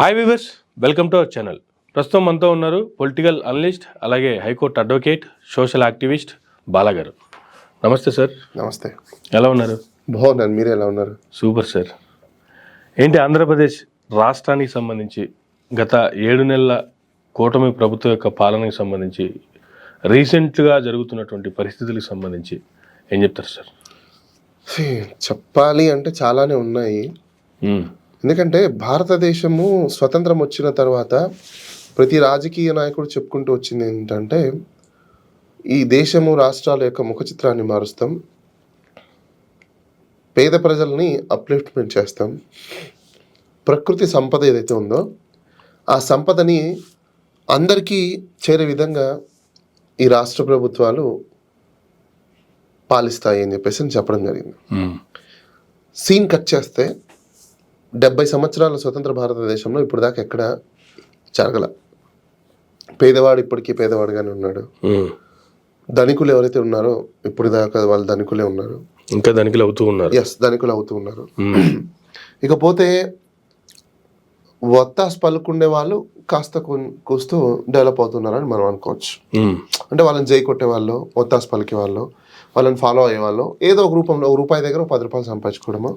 Hi viewers, welcome to our channel. ప్రస్తుతం మనతో ఉన్నారు పొలిటికల్ అనలిస్ట్, అలాగే హైకోర్టు అడ్వకేట్, సోషల్ యాక్టివిస్ట్ బాలాగారు. నమస్తే సార్. నమస్తే. ఎలా ఉన్నారు? బాగున్నాను, మీరు ఎలా ఉన్నారు? Super sir. ఏంటి ఆంధ్రప్రదేశ్ రాష్ట్రానికి సంబంధించి గత 7 నెలల కూటమి ప్రభుత్వం యొక్క పాలనకు సంబంధించి రీసెంట్గా జరుగుతున్నటువంటి పరిస్థితులకు సంబంధించి ఏం చెప్తారు సార్? చెప్పాలి అంటే చాలానే ఉన్నాయి. ఎందుకంటే భారతదేశము స్వతంత్రం వచ్చిన తర్వాత ప్రతి రాజకీయ నాయకుడు చెప్పుకుంటూ వచ్చింది ఏంటంటే, ఈ దేశము రాష్ట్రాల యొక్క ముఖ చిత్రాన్ని మారుస్తాం, పేద ప్రజల్ని అప్లిఫ్ట్మెంట్ చేస్తాం, ప్రకృతి సంపద ఏదైతే ఉందో ఆ సంపదని అందరికీ చేరే విధంగా ఈ రాష్ట్ర ప్రభుత్వాలు పాలిస్తాయి అని చెప్పేసి చెప్పడం జరిగింది. సీన్ కట్ చేస్తే 70 సంవత్సరాల స్వతంత్ర భారతదేశంలో ఇప్పుడు దాకా ఎక్కడ జరగల. పేదవాడు ఇప్పటికీ పేదవాడుగానే ఉన్నాడు. ధనికులు ఎవరైతే ఉన్నారో ఇప్పుడు దాకా వాళ్ళు ధనికులే ఉన్నారు, ఇంకా ధనికులు అవుతూ ఉన్నారు. ధనికులు అవుతూ ఉన్నారు. ఇకపోతే వత్తాస్ పలుకుండే వాళ్ళు కాస్త కూస్తూ డెవలప్ అవుతున్నారని మనం అనుకోవచ్చు. అంటే వాళ్ళని జై కొట్టే వాళ్ళు, ఒత్తాస్ పలికే వాళ్ళు, వాళ్ళని ఫాలో అయ్యే వాళ్ళు ఏదో ఒక రూపంలో రూపాయి దగ్గర 10 రూపాయలు సంపాదించుకోవడము,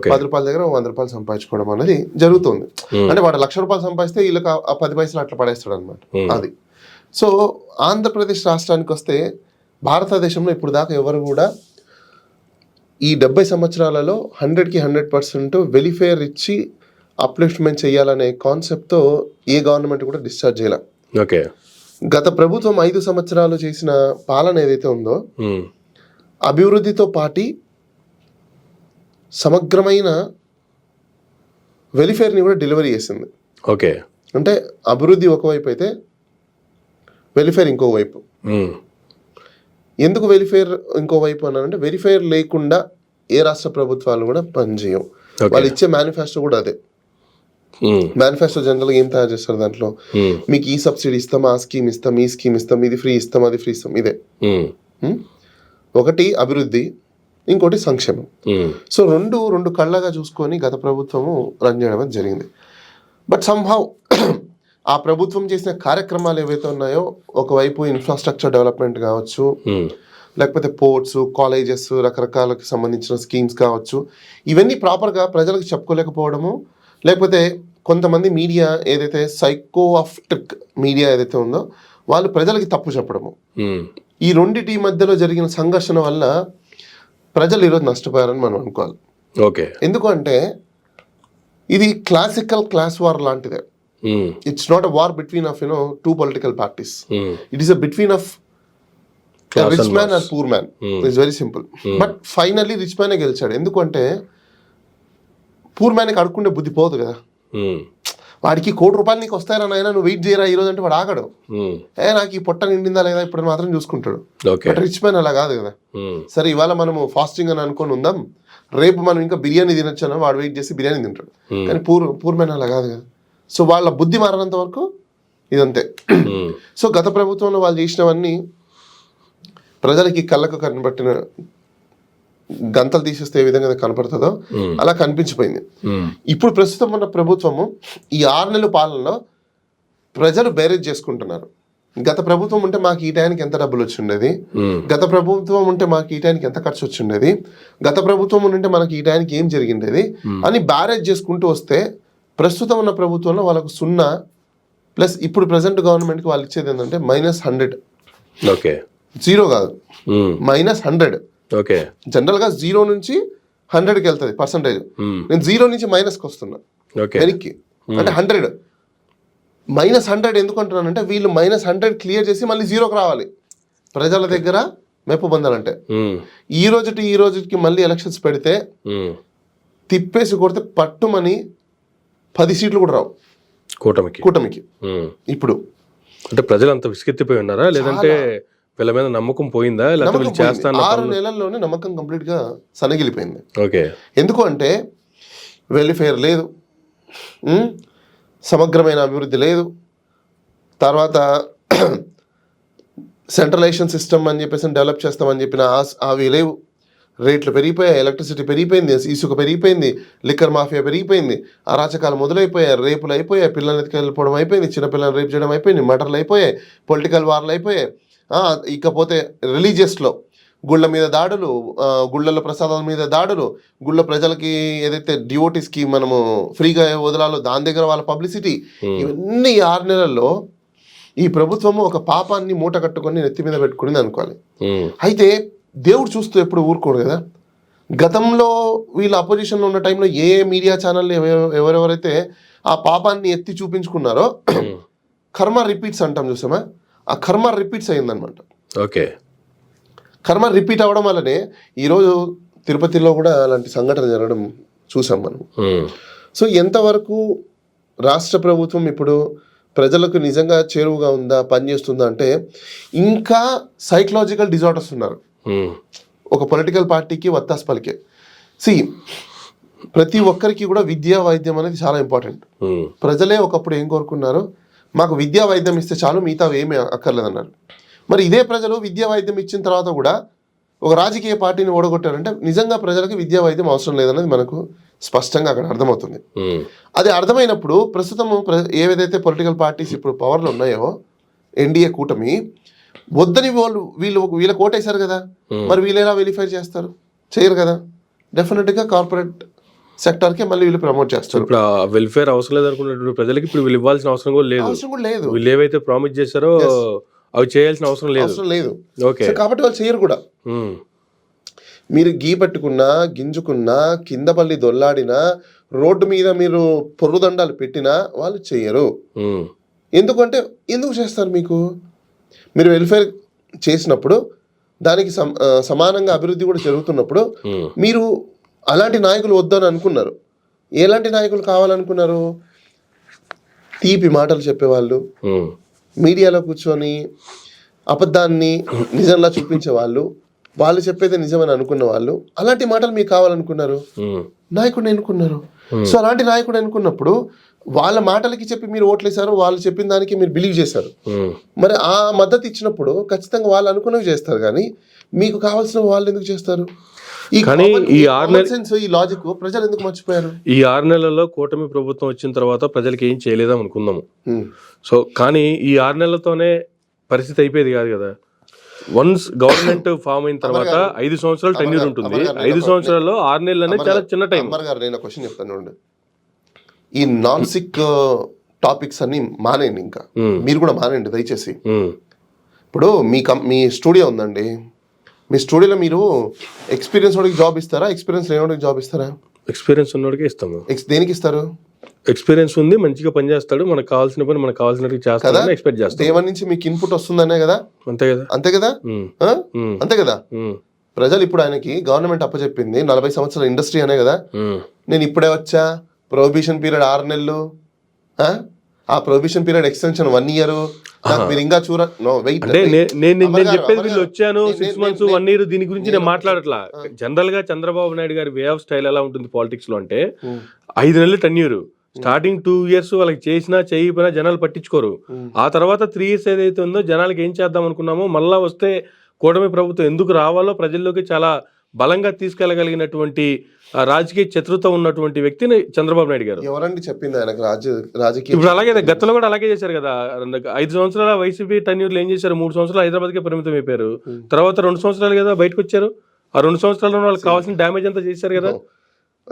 10 రూపాయల దగ్గర 100 రూపాయలు సంపాదించుకోవడం అనేది జరుగుతుంది. అంటే వాడు 1,00,000 రూపాయలు సంపాదిస్తే వీళ్ళకి ఆ 10 పైసలు అట్లా పడేస్తాడు అనమాట. అది. సో ఆంధ్రప్రదేశ్ రాష్ట్రానికి వస్తే భారతదేశంలో ఇప్పుడు దాకా ఎవరు కూడా ఈ 70 సంవత్సరాలలో 100కి 100% వెలిఫేర్ ఇచ్చి అప్లిఫ్ట్మెంట్ చేయాలనే కాన్సెప్ట్తో ఏ గవర్నమెంట్ కూడా డిశ్చార్జ్ చేయాల. ఓకే. గత ప్రభుత్వం 5 సంవత్సరాలు చేసిన పాలన ఏదైతే ఉందో అభివృద్ధితో పాటి సమగ్రమైన వెలిఫేర్ని కూడా డెలివరీ చేసింది. ఓకే. అంటే అభివృద్ధి ఒకవైపు అయితే వెలిఫేర్ ఇంకోవైపు. ఎందుకు వెలిఫేర్ ఇంకోవైపు అన్నారంటే, వెలిఫేర్ లేకుండా ఏ రాష్ట్ర ప్రభుత్వాలు కూడా పనిచేయవు. వాళ్ళు ఇచ్చే మేనిఫెస్టో కూడా అదే. మేనిఫెస్టో జనరల్గా ఏం తయారు చేస్తారు, దాంట్లో మీకు ఈ సబ్సిడీ ఇస్తాం, ఆ స్కీమ్ ఇస్తాం, ఈ స్కీమ్ ఇస్తాం, ఇది ఫ్రీ ఇస్తాం, అది ఫ్రీ ఇస్తాం, ఇదే. ఒకటి అభివృద్ధి, ఇంకోటి సంక్షేమం. సో రెండు కళ్ళగా చూసుకొని గత ప్రభుత్వము రన్ చేయడం జరిగింది. బట్ సంహౌ ఆ ప్రభుత్వం చేసిన కార్యక్రమాలు ఏవైతే ఉన్నాయో, ఒకవైపు ఇన్ఫ్రాస్ట్రక్చర్ డెవలప్మెంట్ కావచ్చు, లేకపోతే పోర్ట్స్, కాలేజెస్, రకరకాలకు సంబంధించిన స్కీమ్స్ కావచ్చు, ఇవన్నీ ప్రాపర్గా ప్రజలకు చెప్పుకోలేకపోవడము, లేకపోతే కొంతమంది మీడియా ఏదైతే సైకోఆఫ్టిక్ మీడియా ఏదైతే ఉందో వాళ్ళు ప్రజలకి తప్పు చెప్పడము, ఈ రెండింటి మధ్యలో జరిగిన సంఘర్షణ వల్ల ప్రజలు ఈరోజు నష్టపోయారని మనం అనుకోవాలి. ఓకే. ఎందుకంటే ఇది క్లాస్ వార్ లాంటిదే. It's not a war between of two political parties. It is a between of rich man and poor man. It's very simple. But finally rich మ్యానే గెలిచాడు. ఎందుకంటే పూర్ మ్యాన్కి అడుక్కుంటే బుద్ధి పోదు కదా. వాడికి 1 కోటి రూపాయలు నీకు వస్తాయని ఆయన నువ్వు వెయిట్ చేయరా ఈరోజు అంటే వాడు ఆగడు. నాకు ఈ పొట్ట నిండిందా లేదా ఇప్పుడు మాత్రం చూసుకుంటాడు. బట్ రిచ్ మ్యాన్ అలా కాదు కదా. సరే ఇవాళ మనము ఫాస్టింగ్ అని అనుకొని ఉందాం, రేపు మనం ఇంకా బిర్యానీ తినొచ్చు అని వాడు వెయిట్ చేసి బిర్యానీ తింటాడు. కానీ పూర్ మ్యాన్ అలా కాదు కదా. సో వాళ్ళ బుద్ధి మారినంత వరకు ఇదంతే. సో గత ప్రభుత్వంలో వాళ్ళు చేసినవన్నీ ప్రజలకి కళ్ళకు కనబట్టిన గంతలు తీసేస్తే ఏ విధంగా కనపడుతుందో అలా కనిపించిపోయింది. ఇప్పుడు ప్రస్తుతం ఉన్న ప్రభుత్వము ఈ 6 నెలల పాలనలో ప్రజలు బేరేజ్ చేసుకుంటున్నారు. గత ప్రభుత్వం ఉంటే మాకు ఈ టైంకి ఎంత డబ్బులు వచ్చిండేది, గత ప్రభుత్వం ఉంటే మాకు ఈ టైంకి ఎంత ఖర్చు వచ్చిండేది, గత ప్రభుత్వం ఉంటే మనకి ఈ టైంకి ఏం జరిగిండేది అని బ్యారేజ్ చేసుకుంటూ వస్తే, ప్రస్తుతం ఉన్న ప్రభుత్వంలో వాళ్ళకు 0 ప్లస్ ఇప్పుడు ప్రజెంట్ గవర్నమెంట్కి వాళ్ళు ఇచ్చేది ఏంటంటే -100. ఓకే. 0 కాదు, -100. ఓకే. జనరల్గా 0 నుంచి 100కి వెళ్తుంది పర్సంటేజ్. నేను 0 నుంచి మైనస్కి వస్తున్నా వెనక్కి. అంటే 100 -100 ఎందుకు అంటున్నానంటే, వీళ్ళు -100 క్లియర్ చేసి మళ్ళీ 0కి రావాలి ప్రజల దగ్గర మెప్పు పొందాలంటే. ఈ రోజుకి మళ్ళీ ఎలక్షన్స్ పెడితే తిప్పేసి కొడితే పట్టుమని 10 సీట్లు కూడా రావు కూటమికి. ఇప్పుడు అంటే ప్రజలు అంత విసిగెత్తిపోయి ఉన్నారా, లేదంటే వీళ్ళ మీద నమ్మకం పోయిందా? 6 నెలల్లోనే నమ్మకం కంప్లీట్ గా సన్నగిలిపోయింది. ఓకే. ఎందుకు అంటే వెల్ఫేర్ లేదు, సమగ్రమైన అభివృద్ధి లేదు, తర్వాత సెంట్రలైజేషన్ సిస్టమ్ అని చెప్పేసి డెవలప్ చేస్తామని చెప్పిన అవి లేవు, రేట్లు పెరిగిపోయాయి, ఎలక్ట్రిసిటీ పెరిగిపోయింది, ఇసుక పెరిగిపోయింది, లిక్కర్ మాఫియా పెరిగిపోయింది, అరాచకాలు మొదలైపోయాయి, రేపులు అయిపోయాయి, పిల్లల్ని ఎత్తుకెళ్ళిపోవడం అయిపోయింది, చిన్నపిల్లల్ని రేపు చేయడం అయిపోయింది, మర్డర్లు అయిపోయాయి, పొలిటికల్ వార్లు అయిపోయాయి. ఇకపోతే రిలీజియస్లో గుళ్ళ మీద దాడులు, గుళ్ళల ప్రసాదాల మీద దాడులు, గుళ్ళ ప్రజలకి ఏదైతే డివోటీస్కి మనము ఫ్రీగా వదలాలో దాని దగ్గర వాళ్ళ పబ్లిసిటీ, ఇవన్నీ 6 నెలల్లో ఈ ప్రభుత్వము ఒక పాపాన్ని మూట కట్టుకొని నెత్తి మీద పెట్టుకుని అనుకోవాలి. అయితే దేవుడు చూస్తూ ఎప్పుడు ఊరుకోడు కదా. గతంలో వీళ్ళు అపోజిషన్లో ఉన్న టైంలో ఏ మీడియా ఛానల్ ఎవరెవరైతే ఆ పాపాన్ని ఎత్తి చూపించుకున్నారో కర్మ రిపీట్స్ అంటాం చూసామా, ఆ కర్మ రిపీట్స్ అయిందనమాట. ఓకే, కర్మ రిపీట్ అవ్వడం వల్లనే ఈరోజు తిరుపతిలో కూడా అలాంటి సంఘటన జరగడం చూసాం మనం. సో ఎంతవరకు రాష్ట్ర ప్రభుత్వం ఇప్పుడు ప్రజలకు నిజంగా చేరువుగా ఉందా, పనిచేస్తుందా అంటే ఇంకా సైకలాజికల్ డిజార్డర్స్ ఉన్నారు ఒక పొలిటికల్ పార్టీకి వత్తాసు పలికే. ప్రతి ఒక్కరికి కూడా విద్యా వైద్యం అనేది చాలా ఇంపార్టెంట్. ప్రజలే ఒకప్పుడు ఏం కోరుకున్నారు, మాకు విద్యా వైద్యం ఇస్తే చాలు, మిగతా ఏమీ అక్కర్లేదన్నారు. మరి ఇదే ప్రజలు విద్యా వైద్యం ఇచ్చిన తర్వాత కూడా ఒక రాజకీయ పార్టీని ఓడగొట్టారంటే నిజంగా ప్రజలకు విద్యా వైద్యం అవసరం లేదన్నది మనకు స్పష్టంగా అక్కడ అర్థమవుతుంది. అది అర్థమైనప్పుడు ప్రస్తుతము ఏదైతే పొలిటికల్ పార్టీస్ ఇప్పుడు పవర్లో ఉన్నాయో ఎన్డీఏ కూటమి వద్దని వీళ్ళకి ఓటేశారు కదా, మరి వీళ్ళు ఎలా వెరిఫై చేస్తారు? చేయరు కదా. డెఫినెట్గా కార్పొరేట్ సెక్టార్కే మళ్ళీ వీళ్ళు ప్రమోట్ చేస్తారు. ఇప్పుడు వెల్ఫేర్ అవసరం లేదు అనుకున్నటువంటి ప్రజలకి ఇప్పుడు వీళ్ళు ఇవ్వాల్సిన అవసరం కూడా లేదు. వీళ్ళు ఏవైతే ప్రామిస్ చేశారో అవి చేయాల్సిన అవసరం లేదు. ఓకే, కాబట్టి వాళ్ళు చేయరు కూడా. మీరు గీ పట్టుకున్నా, గింజుకున్నా, కింద పల్లి దొల్లాడినా, రోడ్డు మీద మీరు పొర్రుదండాలు పెట్టినా వాళ్ళు చెయ్యరు. ఎందుకంటే ఎందుకు చేస్తారు? మీరు వెల్ఫేర్ చేసినప్పుడు దానికి సమానంగా అభివృద్ధి కూడా జరుగుతున్నప్పుడు మీరు అలాంటి నాయకులు వద్దని అనుకున్నారు. ఎలాంటి నాయకులు కావాలనుకున్నారు? తీపి మాటలు చెప్పేవాళ్ళు, మీడియాలో కూర్చొని అబద్ధాన్ని నిజంలా చూపించే వాళ్ళు చెప్పేది నిజమని అనుకున్న వాళ్ళు, అలాంటి మాటలు మీకు కావాలనుకున్నారు, నాయకుడిని ఎన్నుకున్నారు. సో అలాంటి నాయకుడు ఎన్నుకున్నప్పుడు వాళ్ళ మాటలకి చెప్పి మీరు ఓట్లేశారు, వాళ్ళు చెప్పిన దానికి మీరు బిలీవ్ చేశారు. మరి ఆ మద్దతు ఇచ్చినప్పుడు ఖచ్చితంగా వాళ్ళు అనుకున్నవి చేస్తారు, కానీ మీకు కావాల్సిన వాళ్ళు ఎందుకు చేస్తారు? ఈ లాజిక్ ప్రజలు ఎందుకు మర్చిపోయారు? ఈ 6 నెలల్లో కూటమి ప్రభుత్వం వచ్చిన తర్వాత ప్రజలకు ఏం చేయలేదాం అనుకుందాము. సో కానీ ఈ 6 నెలలతోనే పరిస్థితి అయిపోయేది కాదు కదా. వన్స్ గవర్నమెంట్ ఫామ్ అయిన తర్వాత 5 సంవత్సరాలు టెన్యూర్ ఉంటుంది. 5 సంవత్సరాల్లో 6 నెలలు అనేది చాలా చిన్న టైం. నేను క్వశ్చన్ చెప్తాను, ఈ నాన్ సిక్ టాపిక్స్ అన్ని మానేయండి, ఇంకా మీరు కూడా మానేయండి దయచేసి. ఇప్పుడు మీ స్టూడియో ఉందండి, మీ స్టూడియోలో మీరు ఎక్స్పీరియన్స్ వాడికి జాబ్ ఇస్తారా, ఎక్స్పీరియన్స్ లేని వాడికి జాబ్ ఇస్తారా? ఎక్స్పీరియన్స్ ఉన్నవాడికి ఇస్తాము. దేనికి ఇస్తారు? ఎక్స్పీరియన్స్ ఉంది, మంచిగా పనిచేస్తాడు, మనకు కావాల్సిన పని మనకు కావాల్సినట్టు చేస్తాడు, ఎక్స్పెక్ట్ చేస్తాడు. దేవన్ నుంచి మీకు ఇన్పుట్ వస్తుందనే కదా. అంతే కదా. అంతే కదా. ప్రజలు ఇప్పుడు ఆయనకి గవర్నమెంట్ అప్పచెప్పింది 40 సంవత్సరాల ఇండస్ట్రీ అనే కదా. నేను ఇప్పుడే వచ్చా, ప్రొహిబిషన్ పీరియడ్ 6 నెలలు, ఆ ప్రొహిబిషన్ పీరియడ్ ఎక్స్టెన్షన్ 1 year, మీరు ఇంకా నేను చెప్పేది వీళ్ళు వచ్చాను 6 months 1 year దీని గురించి నేను మాట్లాడట్లా. జనరల్ గా చంద్రబాబు నాయుడు గారి వే ఆఫ్ స్టైల్ ఎలా ఉంటుంది పాలిటిక్స్ లో అంటే 5 నెలలు టెన్యూర్, స్టార్టింగ్ 2 years వాళ్ళకి చేసినా చేయకపోయినా జనాలు పట్టించుకోరు. ఆ తర్వాత 3 years ఏదైతే ఉందో జనాలకి ఏం చేద్దాం అనుకున్నామో మళ్ళా వస్తే కూటమి ప్రభుత్వం ఎందుకు రావాలో ప్రజల్లోకి చాలా బలంగా తీసుకెళ్లగలిగినటువంటి రాజకీయ చతురత ఉన్నటువంటి వ్యక్తిని చంద్రబాబు నాయుడు గారు. ఎవరండి చెప్పింది ఆయనకు రాజకీయ? ఇప్పుడు అలాగే గతంలో కూడా అలాగే చేశారు కదా. 5 సంవత్సరాల వైసీపీ టెన్యూర్లు ఏం చేశారు? 3 సంవత్సరాలు హైదరాబాద్కే పరిమితం అయిపోయారు. తర్వాత 2 సంవత్సరాలు కదా బయటకు వచ్చారు. ఆ 2 సంవత్సరాల్లో వాళ్ళకి కావాల్సిన డ్యామేజ్ అంతా చేశారు కదా.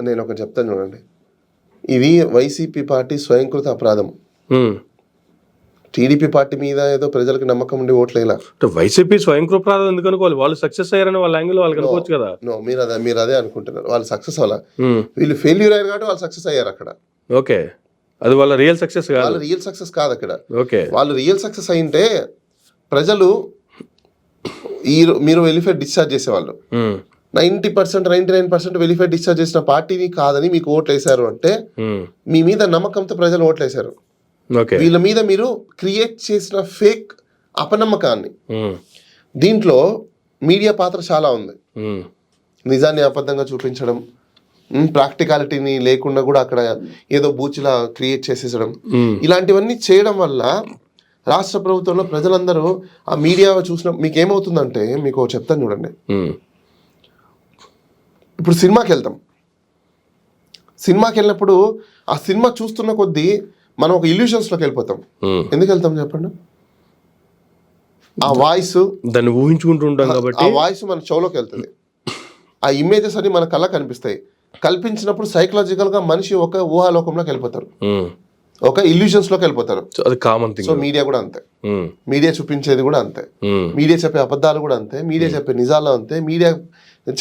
నేను ఒకటి చెప్తాను చూడండి, ఇది వైసీపీ పార్టీ స్వయంకృత అపరాధం. టీడీపీ పార్టీ మీద ఏదో ప్రజలకు నమ్మకం ఉండి ఓట్లేలా. వైసీపీ స్వయంకృత ఎందుకు అనుకోవాలి? వాళ్ళు సక్సెస్ అయ్యారని వాళ్ళ యాంగిల్ వాళ్ళకి అనుకోవచ్చు కదా. మీరు అదే అనుకుంటున్నారు. వాళ్ళు సక్సెస్ అవ్వాలా, వీళ్ళు ఫెయిల్యూర్ అయ్యారు కాబట్టి వాళ్ళు సక్సెస్ అయ్యారు అక్కడ. ఓకే, అది వాళ్ళ రియల్ సక్సెస్ కాదు. వాళ్ళ రియల్ సక్సెస్ కాదు అక్కడ. ఓకే, వాళ్ళు రియల్ సక్సెస్ అయింటే ప్రజలు మీరు వెలిఫేర్ డిశ్చార్జ్ చేసేవాళ్ళు 90%, 99% వెలిఫేర్ డిశ్చార్జ్ చేసిన పార్టీని కాదని మీకు ఓట్లు వేశారు అంటే మీ మీద నమ్మకంతో ప్రజలు ఓట్లు వేశారు. వీళ్ళ మీద మీరు క్రియేట్ చేసిన ఫేక్ అపనమ్మకాన్ని, దీంట్లో మీడియా పాత్ర చాలా ఉంది. నిజాన్ని అబద్ధంగా చూపించడం, ప్రాక్టికాలిటీని లేకుండా కూడా అక్కడ ఏదో బూచిలా క్రియేట్ చేసేసడం, ఇలాంటివన్నీ చేయడం వల్ల రాష్ట్ర ప్రభుత్వంలో ప్రజలందరూ ఆ మీడియా చూసిన మీకేమవుతుందంటే, మీకు చెప్తాను చూడండి, ఇప్పుడు సినిమాకి వెళ్తాం, సినిమాకి వెళ్ళినప్పుడు ఆ సినిమా చూస్తున్న కొద్దీ మనం ఒక ఇల్యూషన్స్లోకి వెళ్ళిపోతాం. ఎందుకు వెళ్తాం చెప్పండి? ఆ వాయిస్, దాన్ని ఊహించుకుంటూ ఉంటాం కాబట్టి ఆ వాయిస్ మన చెవులోకి వెళ్తుంది, ఆ ఇమేజెస్ అన్ని మన కళ్ళ కనిపిస్తాయి. కల్పించినప్పుడు సైకలాజికల్గా మనిషి ఒక ఊహాలోకంలోకి వెళ్ళిపోతారు, ఒక ఇల్యూషన్స్లోకి వెళ్ళిపోతారు. అది కామన్ థింగ్. సో మీడియా కూడా అంతే, మీడియా చూపించేది కూడా అంతే, మీడియా చెప్పే అబద్ధాలు కూడా అంతే, మీడియా చెప్పే నిజాలు అంతే, మీడియా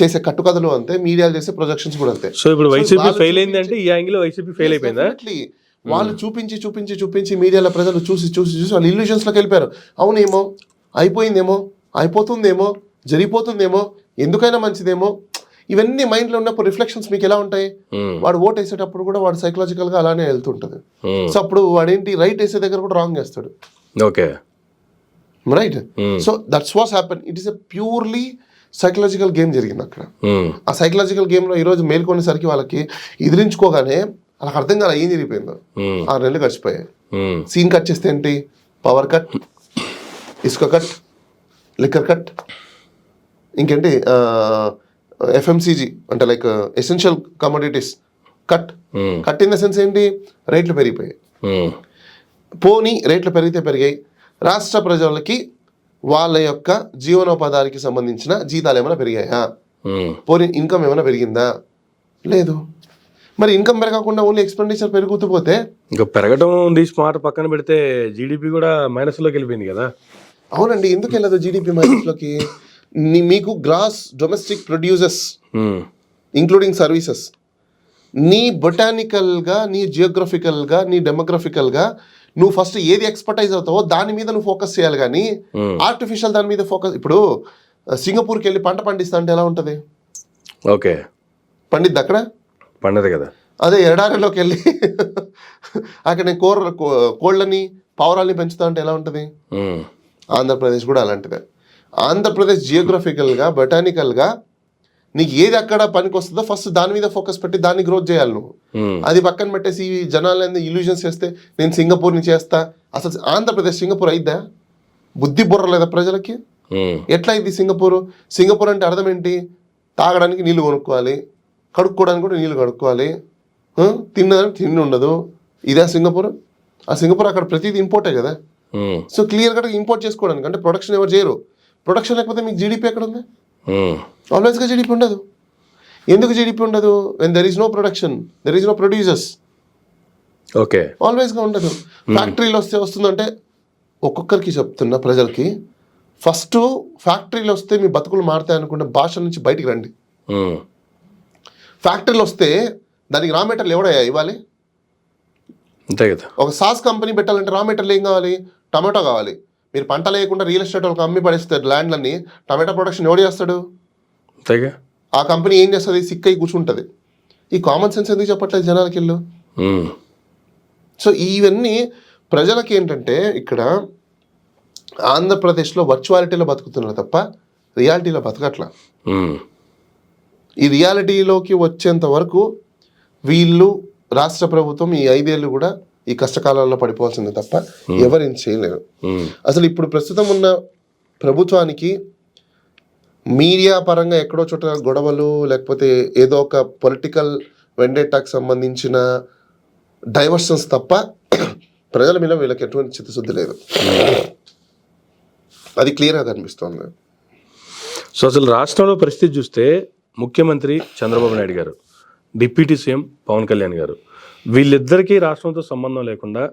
చేసే కట్టుకథలు అంతే, మీడియా చేసే ప్రొజెక్షన్స్ కూడా అంతే. సో ఇప్పుడు వైసీపీ ఫెయిల్ అయింది అంటే ఈ యాంగిల్ వైసీపీ ఫెయిల్ అయిపోయిందా? వాళ్ళు చూపించి చూపించి చూపించి మీడియాలో ప్రజలు చూసి చూసి చూసి వాళ్ళు ఇల్యూషన్స్లోకి వెళ్ళిపోయారు. అవునేమో, అయిపోయిందేమో, అయిపోతుందేమో, జరిగిపోతుందేమో, ఎందుకైనా మంచిదేమో, ఇవన్నీ మైండ్లో ఉన్నప్పుడు రిఫ్లెక్షన్స్ మీకు ఎలా ఉంటాయి? వాడు ఓట్ వేసేటప్పుడు కూడా వాడు సైకలాజికల్గా అలానే వెళ్తుంటుంది. సో అప్పుడు వాడేంటి, రైట్ వేసే దగ్గర కూడా రాంగ్ వేస్తాడు. Okay, right. So that's watts happen. It is a purely psychological game జరిగింది అక్కడ. ఆ సైకలాజికల్ గేమ్లో ఈరోజు మేల్కొనేసరికి వాళ్ళకి ఎదిరించుకోగానే వాళ్ళకి అర్థం కాదు ఏం జరిగిపోయిందో. 6 నెలలు గడిచిపోయాయి. సీన్ కట్ చేస్తే ఏంటి, పవర్ కట్, ఇసుక కట్, లిక్కర్ కట్, ఇంకేంటి FMCG అంటే like essential commodities cut. Cut in the sense ఏంటి, రేట్లు పెరిగిపోయాయి. పోనీ రేట్లు పెరిగాయి, రాష్ట్ర ప్రజలకి వాళ్ళ యొక్క జీవనోపాధానికి సంబంధించిన జీతాలు ఏమైనా పెరిగాయా? పోనీ ఇన్కమ్ ఏమైనా పెరిగిందా? లేదు. మరి ఇన్కమ్ పెరగకుండా ఓన్లీ ఎక్స్పెండిచర్ పెరుగుతూ పోతే ఇంకా పెరగడం తీసి మాట పక్కన పెడితే జీడిపి కూడా మైనస్లోకి వెళ్ళిపోయింది కదా. అవునండి, ఎందుకు వెళ్ళదు జీడిపి మైనస్లోకి? మీకు gross domestic producers including services, నీ బొటానికల్గా, నీ జియోగ్రఫికల్గా, నీ డెమోగ్రఫికల్గా నువ్వు ఫస్ట్ ఏది ఎక్స్పర్టైజ్ అవుతావో దాని మీద నువ్వు ఫోకస్ చేయాలి. కానీ ఆర్టిఫిషియల్ దాని మీద ఫోకస్. ఇప్పుడు సింగపూర్కి వెళ్ళి పంట పండిస్తా అంటే ఎలా ఉంటుంది? ఓకే, పండిద్ది అక్కడ? పండదు కదా. అదే ఎడారిలోకి వెళ్ళి అక్కడ నేను కోళ్ళని పావురాల్ని పెంచుతా అంటే ఎలా ఉంటుంది? ఆంధ్రప్రదేశ్ కూడా అలాంటిదే. ఆంధ్రప్రదేశ్ జియోగ్రఫికల్గా, బొటానికల్గా నీకు ఏది అక్కడ పనికి వస్తుందో ఫస్ట్ దాని మీద ఫోకస్ పెట్టి దాన్ని గ్రోత్ చేయాలి నువ్వు. అది పక్కన పెట్టేసి జనాలు ఇల్యూజన్స్ చేస్తే నేను సింగపూర్ని చేస్తా. అసలు ఆంధ్రప్రదేశ్ సింగపూర్ అయిద్దా? బుద్ధి బుర్ర లేదా ప్రజలకి? ఎట్లా అయింది సింగపూర్? సింగపూర్ అంటే అర్థం ఏంటి? తాగడానికి నీళ్లు కొనుక్కోవాలి, కడుక్కోవడానికి కూడా నీళ్లు కడుక్కోవాలి, తినడానికి తిండి ఉండదు. ఇదే సింగపూర్? ఆ సింగపూర్ అక్కడ ప్రతిదీ ఇంపోర్టే కదా. సో క్లియర్ కట్గా ఇంపోర్ట్ చేసుకోవడానికి, అంటే ప్రొడక్షన్ ఎవరు చేయరు. ప్రొడక్షన్ లేకపోతే మీకు జీడిపి ఎక్కడ ఉంది? ఆల్వేస్గా జీడిపి ఉండదు. ఎందుకు జీడిపి ఉండదు? When there is no production, there is no producers. Okay, ఆల్వేస్గా ఉండదు. ఫ్యాక్టరీలు వస్తుందంటే ఒక్కొక్కరికి చెప్తున్నా ప్రజలకి, ఫస్ట్ ఫ్యాక్టరీలు వస్తే మీ బతుకులు మారుతాయి అనుకుంటే భాష నుంచి బయటికి రండి. ఫ్యాక్టరీలు వస్తే దానికి రా మెటీరియల్ ఎవడయ్యా ఇవ్వాలి? అంతే కదా. ఒక సాస్ కంపెనీ పెట్టాలంటే రా మెటీరియల్ ఏం కావాలి? టమాటో కావాలి. మీరు పంట లేకుండా రియల్ ఎస్టేట్ వాళ్ళకి అమ్మి పడేస్తారు ల్యాండ్లన్నీ, టమాటో ప్రొడక్షన్ ఎవడు చేస్తాడు? అంతేగా. ఆ కంపెనీ ఏం చేస్తుంది? సిక్ అయి కూర్చుంటుంది. ఈ కామన్ సెన్స్ ఎందుకు చెప్పట్లేదు జనాలకి ఇల్లు? సో ఇవన్నీ ప్రజలకి ఏంటంటే ఇక్కడ ఆంధ్రప్రదేశ్లో వర్చువాలిటీలో బతుకుతున్నారు తప్ప రియాలిటీలో బతకట్లా. ఈ రియాలిటీలోకి వచ్చేంత వరకు వీళ్ళు, రాష్ట్ర ప్రభుత్వం ఈ 5 ఏళ్ళు కూడా ఈ కష్టకాలంలో పడిపోవాల్సిందే తప్ప ఎవరేం చేయలేరు. అసలు ఇప్పుడు ప్రస్తుతం ఉన్న ప్రభుత్వానికి మీడియా పరంగా ఎక్కడో చోట గొడవలు, లేకపోతే ఏదో ఒక పొలిటికల్ వెండేటాకు సంబంధించిన డైవర్షన్స్ తప్ప ప్రజల మీద వీళ్ళకి ఎటువంటి చిత్తశుద్ధి లేదు. అది క్లియర్గా కనిపిస్తోంది. సో అసలు రాష్ట్రంలో పరిస్థితి చూస్తే ముఖ్యమంత్రి చంద్రబాబు నాయుడు గారు, డిప్యూటీ సీఎం పవన్ కళ్యాణ్ గారు, వీళ్ళిద్దరికీ రాష్ట్రంతో సంబంధం లేకుండా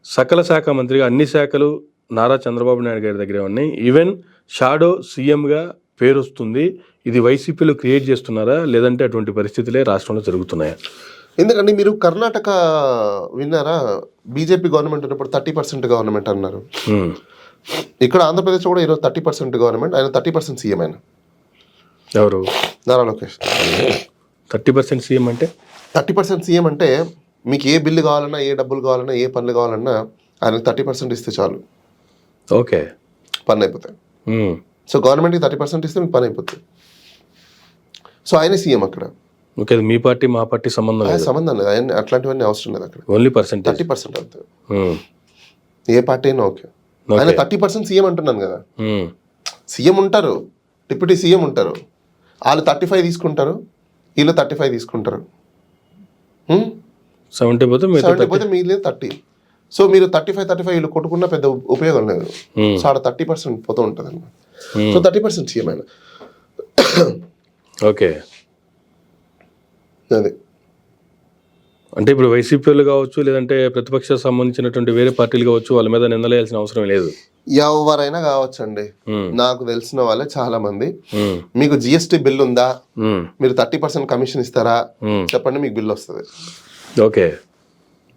సకల శాఖ మంత్రిగా అన్ని శాఖలు నారా చంద్రబాబు నాయుడు గారి దగ్గరే ఉన్నాయి. ఈవెన్ షాడో సీఎంగా పేరు వస్తుంది. ఇది వైసీపీలో క్రియేట్ చేస్తున్నారా, లేదంటే అటువంటి పరిస్థితులే రాష్ట్రంలో జరుగుతున్నాయా? ఎందుకంటే మీరు కర్ణాటక విన్నారా? బీజేపీ గవర్నమెంట్ ఉన్నప్పుడు 30% గవర్నమెంట్ అన్నారు. ఇక్కడ ఆంధ్రప్రదేశ్లో కూడా ఈరోజు 30% గవర్నమెంట్, ఆయన 30% సీఎం. ఆయన ఎవరు? నారా లోకేష్. 30% సీఎం అంటే 30% సీఎం అంటే మీకు ఏ బిల్లు కావాలన్నా, ఏ డబ్బులు కావాలన్నా, ఏ పనులు కావాలన్నా ఆయనకు 30% ఇస్తే చాలు. ఓకే, పనులు అయిపోతాయి. సో గవర్నమెంట్కి 30% ఇస్తే మీకు పని అయిపోతుంది. సో ఆయన సీఎం అక్కడ. ఓకే, మీ పార్టీ మా పార్టీ సంబంధం లేదు. సంబంధం లేదు. ఆయన అట్లాంటివన్నీ అవసరం లేదు అక్కడ. ఓన్లీ పర్సెంట్ 30% అంతే. ఏ పార్టీ అయినా ఓకే. ఆయన 30% సీఎం అంటున్నాను కదా. సీఎం ఉంటారు, డిప్యూటీ సీఎం ఉంటారు. వాళ్ళు 35 తీసుకుంటారు, వీళ్ళు 35 తీసుకుంటారు. 70 పోతే 70 పోతే మిగిలిన 30. సో మీరు 35 వీళ్ళు కొట్టుకున్న పెద్ద ఉపయోగం లేదు. సో ఆడ 30% పోతూ ఉంటుంది అన్నమాట. సో 30% సీఎం ఆయన. ఓకే, అదే అంటే ఇప్పుడు వైసీపీ వాళ్ళు కావచ్చు, లేదంటే ప్రతిపక్షాలకు సంబంధించినటువంటి వేరే పార్టీలు కావచ్చు, వాళ్ళ మీద నిందలేయాల్సిన అవసరం లేదు. ఎవరైనా కావచ్చండి. నాకు తెలిసిన వాళ్ళే చాలా మంది, మీకు జిఎస్టీ బిల్ ఉందా, మీరు 30% కమిషన్ ఇస్తారా చెప్పండి, మీకు బిల్ వస్తుంది. Okay,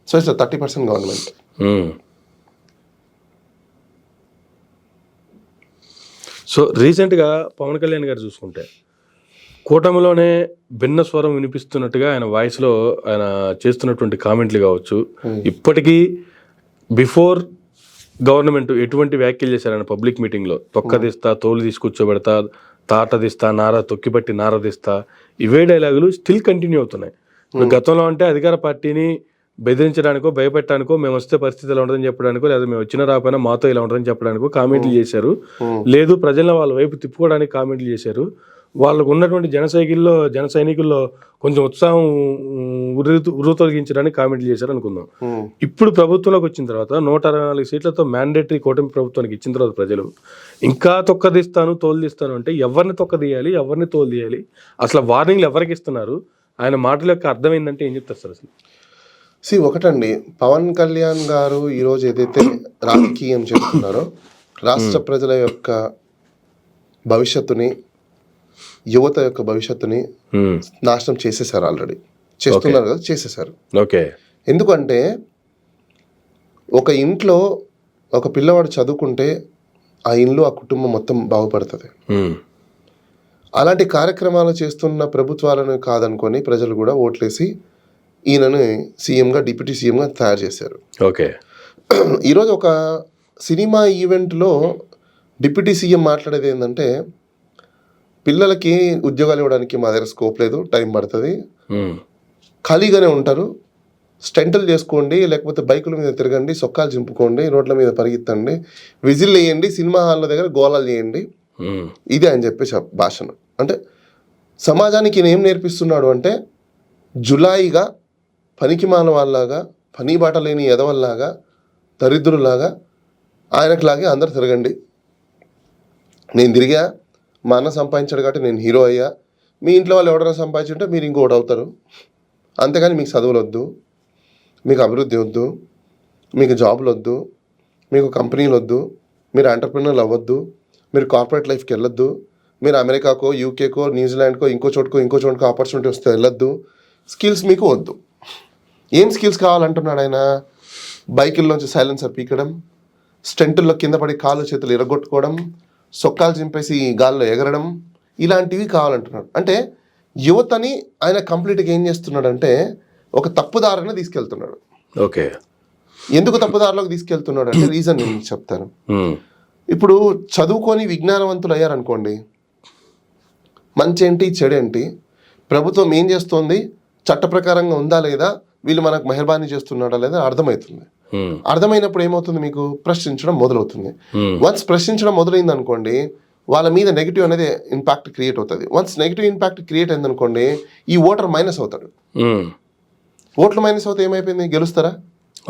so it's 30% government. So రీసెంట్గా పవన్ కళ్యాణ్ గారు చూసుకుంటే కూటమిలోనే భిన్న స్వరం వినిపిస్తున్నట్టుగా ఆయన వాయిస్లో ఆయన చేస్తున్నటువంటి కామెంట్లు కావచ్చు, ఇప్పటికీ బిఫోర్ గవర్నమెంట్ ఎటువంటి వ్యాఖ్యలు చేశారు ఆయన పబ్లిక్ మీటింగ్లో, తొక్కదిస్తా, తోలు తీసుకొచ్చోబెడతా, తాటదిస్తా, నార తొక్కిపట్టి నారదిస్తా, ఇవే డైలాగులు స్టిల్ కంటిన్యూ అవుతున్నాయి. ఇప్పుడు గతంలో అంటే అధికార పార్టీని బెదిరించడానికో భయపెట్టడానికో, మేము వస్తే పరిస్థితి ఎలా ఉంటుందని చెప్పడానికో, లేదా మేము వచ్చిన రాకపోయినా మాతో ఇలా ఉంటుందని చెప్పడానికో కామెంట్లు చేశారు. లేదు, ప్రజలను వాళ్ళ వైపు తిప్పుకోవడానికి కామెంట్లు చేశారు. వాళ్ళకు ఉన్నటువంటి జన సైనికుల్లో కొంచెం ఉత్సాహం ఉర్రూతొలగించడానికి కామెంట్లు చేశారు అనుకుందాం. ఇప్పుడు ప్రభుత్వంలోకి వచ్చిన తర్వాత 164 సీట్లతో మ్యాండేటరీ కూటమి ప్రభుత్వానికి ఇచ్చిన తర్వాత ప్రజలు ఇంకా తొక్కదిస్తాను, తోలుదిస్తాను అంటే ఎవరిని తొక్కదీయాలి, ఎవరిని తోలుదీయాలి, అసలు వార్నింగ్లు ఎవరికి ఇస్తున్నారు, ఆయన మాటల యొక్క అర్థం ఏంటంటే ఏం చెప్తారు సార్ అసలు? ఒకటండి, పవన్ కళ్యాణ్ గారు ఈరోజు ఏదైతే రాజకీయం చేస్తున్నారో, రాష్ట్ర ప్రజల యొక్క భవిష్యత్తుని, యువత యొక్క భవిష్యత్తుని నాశనం చేసేసారు. ఆల్రెడీ చేస్తున్నారు కదా, చేసేసారు. ఓకే, ఎందుకంటే ఒక ఇంట్లో ఒక పిల్లవాడు చదువుకుంటే ఆ ఇల్లు, ఆ కుటుంబం మొత్తం బాగుపడుతుంది. అలాంటి కార్యక్రమాలు చేస్తున్న ప్రభుత్వాలను కాదనుకొని ప్రజలు కూడా ఓట్లేసి ఈయనను సీఎంగా, డిప్యూటీ సీఎంగా తయారు చేశారు. ఓకే, ఈరోజు ఒక సినిమా ఈవెంట్లో డిప్యూటీ సీఎం మాట్లాడేది ఏంటంటే, పిల్లలకి ఉద్యోగాలు ఇవ్వడానికి మా దగ్గర స్కోప్ లేదు, టైం పడుతుంది, ఖాళీగానే ఉంటారు, స్టంటులు చేసుకోండి, లేకపోతే బైకుల మీద తిరగండి, సొక్కాలు చింపుకోండి, రోడ్ల మీద పరిగెత్తండి, విజిల్ వేయండి, సినిమా హాల్ల దగ్గర గోళాలు చేయండి, ఇది ఆయన చెప్పే భాషను. అంటే సమాజానికి ఈయన ఏం నేర్పిస్తున్నాడు అంటే, జులాయిగా, పనికిమాల వాళ్ళలాగా, పని బాట లేని ఎదవల్లాగా, దరిద్రులాగా ఆయనకులాగే అందరు తిరగండి, నేను తిరిగా, మా అన్న సంపాదించాడు కాబట్టి నేను హీరో అయ్యా, మీ ఇంట్లో వాళ్ళు ఎవరైనా సంపాదించుంటే మీరు ఇంకోటి అవుతారు, అంతేగాని మీకు చదువులు వద్దు, మీకు అభివృద్ధి వద్దు, మీకు జాబులు వద్దు, మీకు కంపెనీలు వద్దు, మీరు ఎంటర్ప్రినర్లు అవ్వద్దు, మీరు కార్పొరేట్ లైఫ్కి వెళ్ళొద్దు, మీరు అమెరికాకో, యూకేకో, న్యూజిలాండ్కో, ఇంకో చోటుకో ఆపర్చునిటీ వస్తే వెళ్ళొద్దు, స్కిల్స్ మీకు వద్దు. ఏం స్కిల్స్ కావాలంటున్నాడు ఆయన? బైకుల్లోంచి సైలెన్సర్ పీకడం, స్టెంటుల్లో కింద పడి కాళ్ళు చేతులు ఎరగొట్టుకోవడం, సొక్కాలు చింపేసి గాల్లో ఎగరడం, ఇలాంటివి కావాలంటున్నాడు. అంటే యువతని ఆయన కంప్లీట్గా ఏం చేస్తున్నాడంటే ఒక తప్పుదారిని తీసుకెళ్తున్నాడు. ఓకే, ఎందుకు తప్పుదారిలోకి తీసుకెళ్తున్నాడు అంటే రీజన్ నేను చెప్తాను. ఇప్పుడు చదువుకొని విజ్ఞానవంతులు అయ్యారనుకోండి, మంచి ఏంటి చెడు ఏంటి, ప్రభుత్వం ఏం చేస్తోంది, చట్ట ప్రకారంగా ఉందా లేదా, వీళ్ళు మనకు మెహర్బానీ చేస్తున్నాడా లేదా అర్థమవుతుంది. అర్థమైనప్పుడు ఏమవుతుంది, మీకు ప్రశ్నించడం మొదలవుతుంది. వన్స్ ప్రశ్నించడం మొదలైంది అనుకోండి, వాళ్ళ మీద నెగిటివ్ అనేది ఇంపాక్ట్ క్రియేట్ అవుతుంది. వన్స్ నెగిటివ్ ఇంపాక్ట్ క్రియేట్ అయింది అనుకోండి, ఈ ఓటర్ మైనస్ అవుతాడు. ఓట్లు మైనస్ అవుతే ఏమైపోయింది, గెలుస్తారా?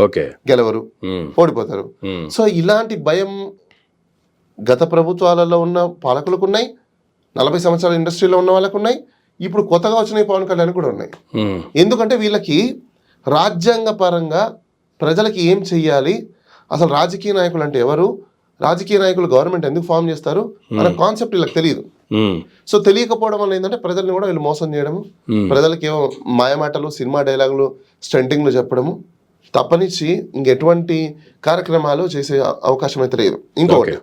ఓకే, గెలవరు, ఓడిపోతారు. సో ఇలాంటి భయం గత ప్రభుత్వాలలో ఉన్న పాలకులకు ఉన్నాయి, 40 సంవత్సరాల ఇండస్ట్రీలో ఉన్న వాళ్ళకు ఉన్నాయి, ఇప్పుడు కొత్తగా వచ్చిన పవన్ కళ్యాణ్ కూడా ఉన్నాయి. ఎందుకంటే వీళ్ళకి రాజ్యాంగ పరంగా ప్రజలకి ఏం చెయ్యాలి, అసలు రాజకీయ నాయకులు అంటే ఎవరు, రాజకీయ నాయకులు గవర్నమెంట్ ఎందుకు ఫామ్ చేస్తారు అనే కాన్సెప్ట్ వీళ్ళకి తెలియదు. సో తెలియకపోవడం వల్ల ఏంటంటే ప్రజల్ని కూడా వీళ్ళు మోసం చేయడము, ప్రజలకి ఏమో మాయమాటలు, సినిమా డైలాగులు, స్టంటింగ్లు చెప్పడము తప్పనిచ్చి ఇంకెటువంటి కార్యక్రమాలు చేసే అవకాశం అయితే లేదు. ఇంకొకటి,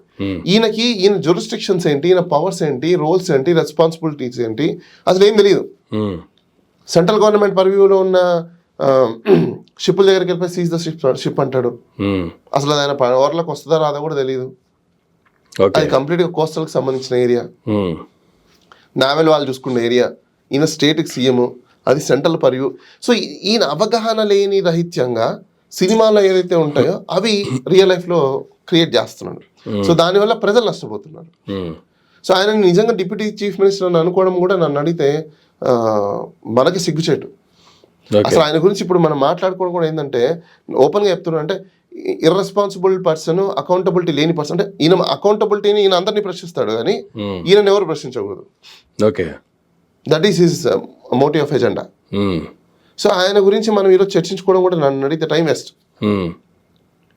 ఈయన జ్యూరిస్డిక్షన్స్ ఏంటి, ఈయన పవర్స్ ఏంటి, రోల్స్ ఏంటి, రెస్పాన్సిబిలిటీస్ ఏంటి అసలు ఏం తెలియదు. సెంట్రల్ గవర్నమెంట్ పర్వ్యూలో ఉన్న షిప్పుల దగ్గరికి వెళ్ళిపోయి సీజ్ ద షిప్ అంటాడు. అసలు ఆయన ఓవర్లకు వస్తుందా రాదా కూడా తెలియదు. అది కంప్లీట్గా కోస్టల్కి సంబంధించిన ఏరియా, నావెల్ వాళ్ళు చూసుకున్న ఏరియా. ఈయన స్టేట్కి సీఎం, అది సెంట్రల్ పర్వ్యూ. సో ఈయన అవగాహన లేని రహిత్యంగా సినిమాలో ఏదైతే ఉంటాయో అవి రియల్ లైఫ్లో క్రియేట్ చేస్తున్నాడు. సో దానివల్ల ప్రజలు నష్టపోతున్నారు. సో ఆయన నిజంగా డిప్యూటీ చీఫ్ మినిస్టర్ అని అనుకోవడం కూడా నన్ను అడిగితే మనకి సిగ్గుచేటు. అసలు ఆయన గురించి ఇప్పుడు మనం మాట్లాడుకోవడం కూడా ఏంటంటే ఓపెన్గా చెప్తున్నా అంటే ఇర్రెస్పాన్సిబుల్ పర్సన్, అకౌంటబిలిటీ లేని పర్సన్. అంటే ఈయన అకౌంటబిలిటీని ఈయన అందరినీ ప్రశ్నిస్తాడు కానీ ఈయన ఎవరు ప్రశ్నించకూడదు. Okay, that is his motive of agenda. So ఆయన గురించి మనం ఈరోజు చర్చించుకోవడం కూడా నన్ను అడిగితే టైం వేస్ట్.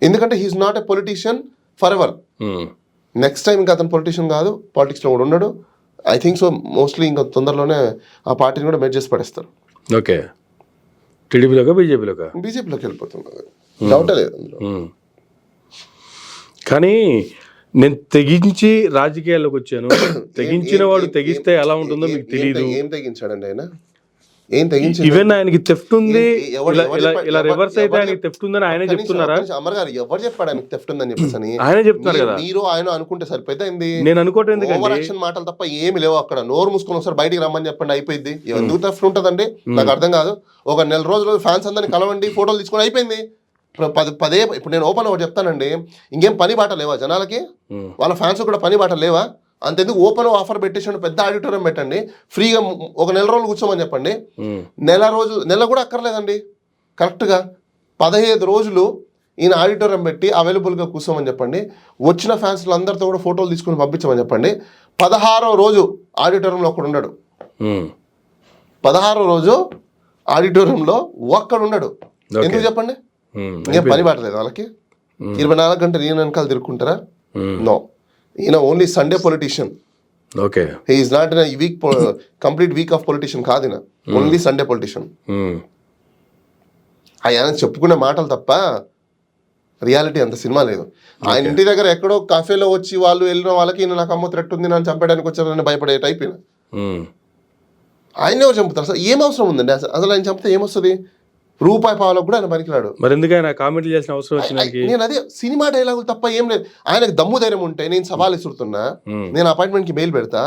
ఎందుకంటే he is not a politician forever. Next time ఇంకా అతను పొలిటీషియన్ కాదు, పాలిటిక్స్లో కూడా ఉండడు. ఐ థింక్ సో మోస్ట్లీ ఇంకా తొందరలోనే ఆ పార్టీని కూడా మెర్జ్ చేసి పడేస్తారు. ఓకే, టీడీపీలోకా బీజేపీలోకా? బీజేపీలోకి వెళ్ళిపోతున్నారు, డౌటే లేదు అందులో. కానీ నేను తెగించి రాజకీయాల్లోకి వచ్చాను, తెగించిన వాడు తెగిస్తే ఎలా ఉంటుందో మీకు తెలియదు. ఏం తెగించాడండి ఆయన? ఏం తెగించి? ఈవెన్ ఆయనకి థెఫ్ట్ ఉంది, ఇలా రివర్స్ అయితే ఆయనకి థెఫ్ట్ ఉందని ఆయనే చెప్తున్నారా? అమర్ గారు ఎవరు చెప్పాడు ఆయనకి థెఫ్ట్ ఉందని చెప్పేసి? ఆయనే చెప్తున్నారు కదా. మీరు ఆయన అనుకుంటే సరిపోయింది. నేను అనుకోవటం ఎందుకంటే ఓవర్ యాక్షన్ మాటలు తప్ప ఏమి లేవు అక్కడ. నోరు మూసుకొని ఒకసారి బయటికి రమ్మని చెప్పండి, అయిపోయింది. ఎందుకు థెఫ్ట్ ఉంటుందండి నాకు అర్థం కాదు. ఒక నెల రోజులు ఫ్యాన్స్ అందరినీ కలవండి, ఫోటోలు తీసుకొని అయిపోయింది. పదే ఇప్పుడు నేను ఓపెన్ ఒకటి చెప్తానండి, ఇంకేం పని బాట లేవా జనాలకి? వాళ్ళ ఫ్యాన్స్ కూడా పని బాట లేవా? అంతెందుకు ఓపెన్ ఆఫర్ పెట్టేసి పెద్ద ఆడిటోరియం పెట్టండి, ఫ్రీగా ఒక నెల రోజులు కూర్చోమని చెప్పండి. నెల కూడా అక్కర్లేదండి, కరెక్ట్గా 15 రోజులు ఈయన ఆడిటోరియం పెట్టి అవైలబుల్గా కూర్చోమని చెప్పండి. వచ్చిన ఫ్యాన్స్లు అందరితో కూడా ఫోటోలు తీసుకుని పంపించమని చెప్పండి. 16వ రోజు ఆడిటోరియంలో ఒక్కడు ఉన్నాడు. 16వ రోజు ఆడిటోరియంలో ఒక్కడు ఉన్నాడు. ఎందుకు చెప్పండి? ఇంకేం పని పట్టలేదు వాళ్ళకి? 24 గంటలు ఈయన వెనకాల తిరుక్కుంటారా? నో, ఈయన only Sunday politician. Okay, he is not in week, complete week off politician కాదు ఈయన, ఓన్లీ సండే పొలిటీషియన్. ఆయన చెప్పుకునే మాటలు తప్ప రియాలిటీ అంత సినిమా లేదు. ఆయన ఇంటి దగ్గర ఎక్కడో కాఫేలో వచ్చి వాళ్ళు వెళ్ళిన వాళ్ళకి ఈయన నాకు అమ్మ థ్రెట్ ఉంది, నన్ను చంపడానికి వచ్చారని భయపడే టైప్ ఈయన. ఆయన ఎవరు చంపుతారు? అసలు ఏం అవసరం ఉందండి? అసలు ఆయన చంపితే ఏమొస్తుంది? రూపాయి పావులకు కూడా ఆయన పనికిరాడు. మరి ఎందుకు ఆయన కామెంట్లు చేసిన అవసరం వచ్చింది? నేను అదే సినిమా డైలాగులు తప్ప ఏం లేదు. ఆయనకు దమ్ము ధైర్యం ఉంటే నేను సవాల్ ఇస్తున్నా, నేను అపాయింట్మెంట్ కి మెయిల్ పెడతా,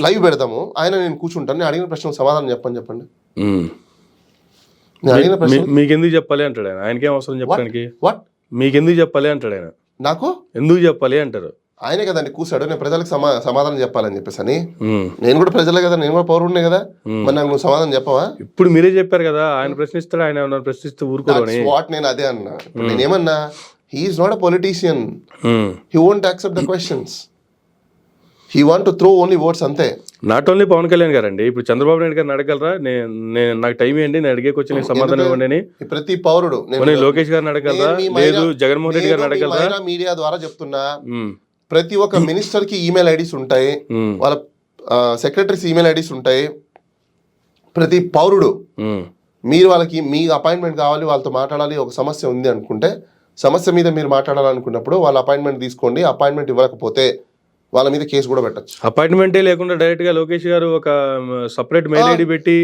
లైవ్ పెడతాము, ఆయన నేను కూర్చుంటాను, నేను అడిగిన ప్రశ్నకు సమాధానం చెప్పండి. నేను అడిగిన ప్రశ్న మీకెందుకు చెప్పాలి అంటాడు ఆయన. ఆయనకేం అవసరం చెప్పడానికి? వాట్ మీకెందుకు చెప్పాలి అంటాడు ఆయన. నాకు ఎందుకు చెప్పాలి అంటారు? ఆయనే కదండి కూర్చాడు, నేను ప్రజలకు సమాధానం చెప్పాలని చెప్పేసి అని. నేను కూడా ప్రజలే కదా, నేను కూడా పౌరుడినే కదా, మరి నాకు నువ్వు సమాధానం చెప్పవా? ఇప్పుడు మీరే చెప్పారు కదా, ఆయన ప్రశ్నిస్తాడు, ఆయన ప్రశ్నిస్తూ ఊరుకోని. వాట్ నేను అదే అన్నా. నేనేమన్నా, he is not a politician, he won't accept the questions, he want to throw only words అంతే. నాట్ ఓన్లీ పవన్ కళ్యాణ్ గారండి, ఇప్పుడు చంద్రబాబు నాయుడు గారిని అడగలరా? నేను నాకు టైం ఏంటి, నేను అడిగే క్వశ్చన్ సమాధానం ఇవ్వండి. ప్రతి పౌరుడు లోకేష్ గారిని అడగలరా? లేదు జగన్మోహన్ రెడ్డి గారిని అడగలరా? మీడియా ద్వారా చెప్తున్నా, ప్రతి ఒక్క మినిస్టర్ కి ఈమెయిల్ ఐడీస్ ఉంటాయి, వాళ్ళ సెక్రటరీస్ ఈమెయిల్ ఐడీస్ ఉంటాయి. ప్రతి పౌరుడు మీరు వాళ్ళకి మీ అపాయింట్మెంట్ కావాలి, వాళ్ళతో మాట్లాడాలి, ఒక సమస్య ఉంది అనుకుంటే సమస్య మీద మీరు మాట్లాడాలనుకున్నప్పుడు వాళ్ళ అపాయింట్మెంట్ తీసుకోండి. అపాయింట్మెంట్ ఇవ్వకపోతే వాళ్ళ మీద కేసు కూడా పెట్టచ్చు. అపాయింట్మెంటే లేకుండా డైరెక్ట్ గా లోకేష్ గారు ఒక సపరేట్ మెయిల్ ఐడి పెట్టి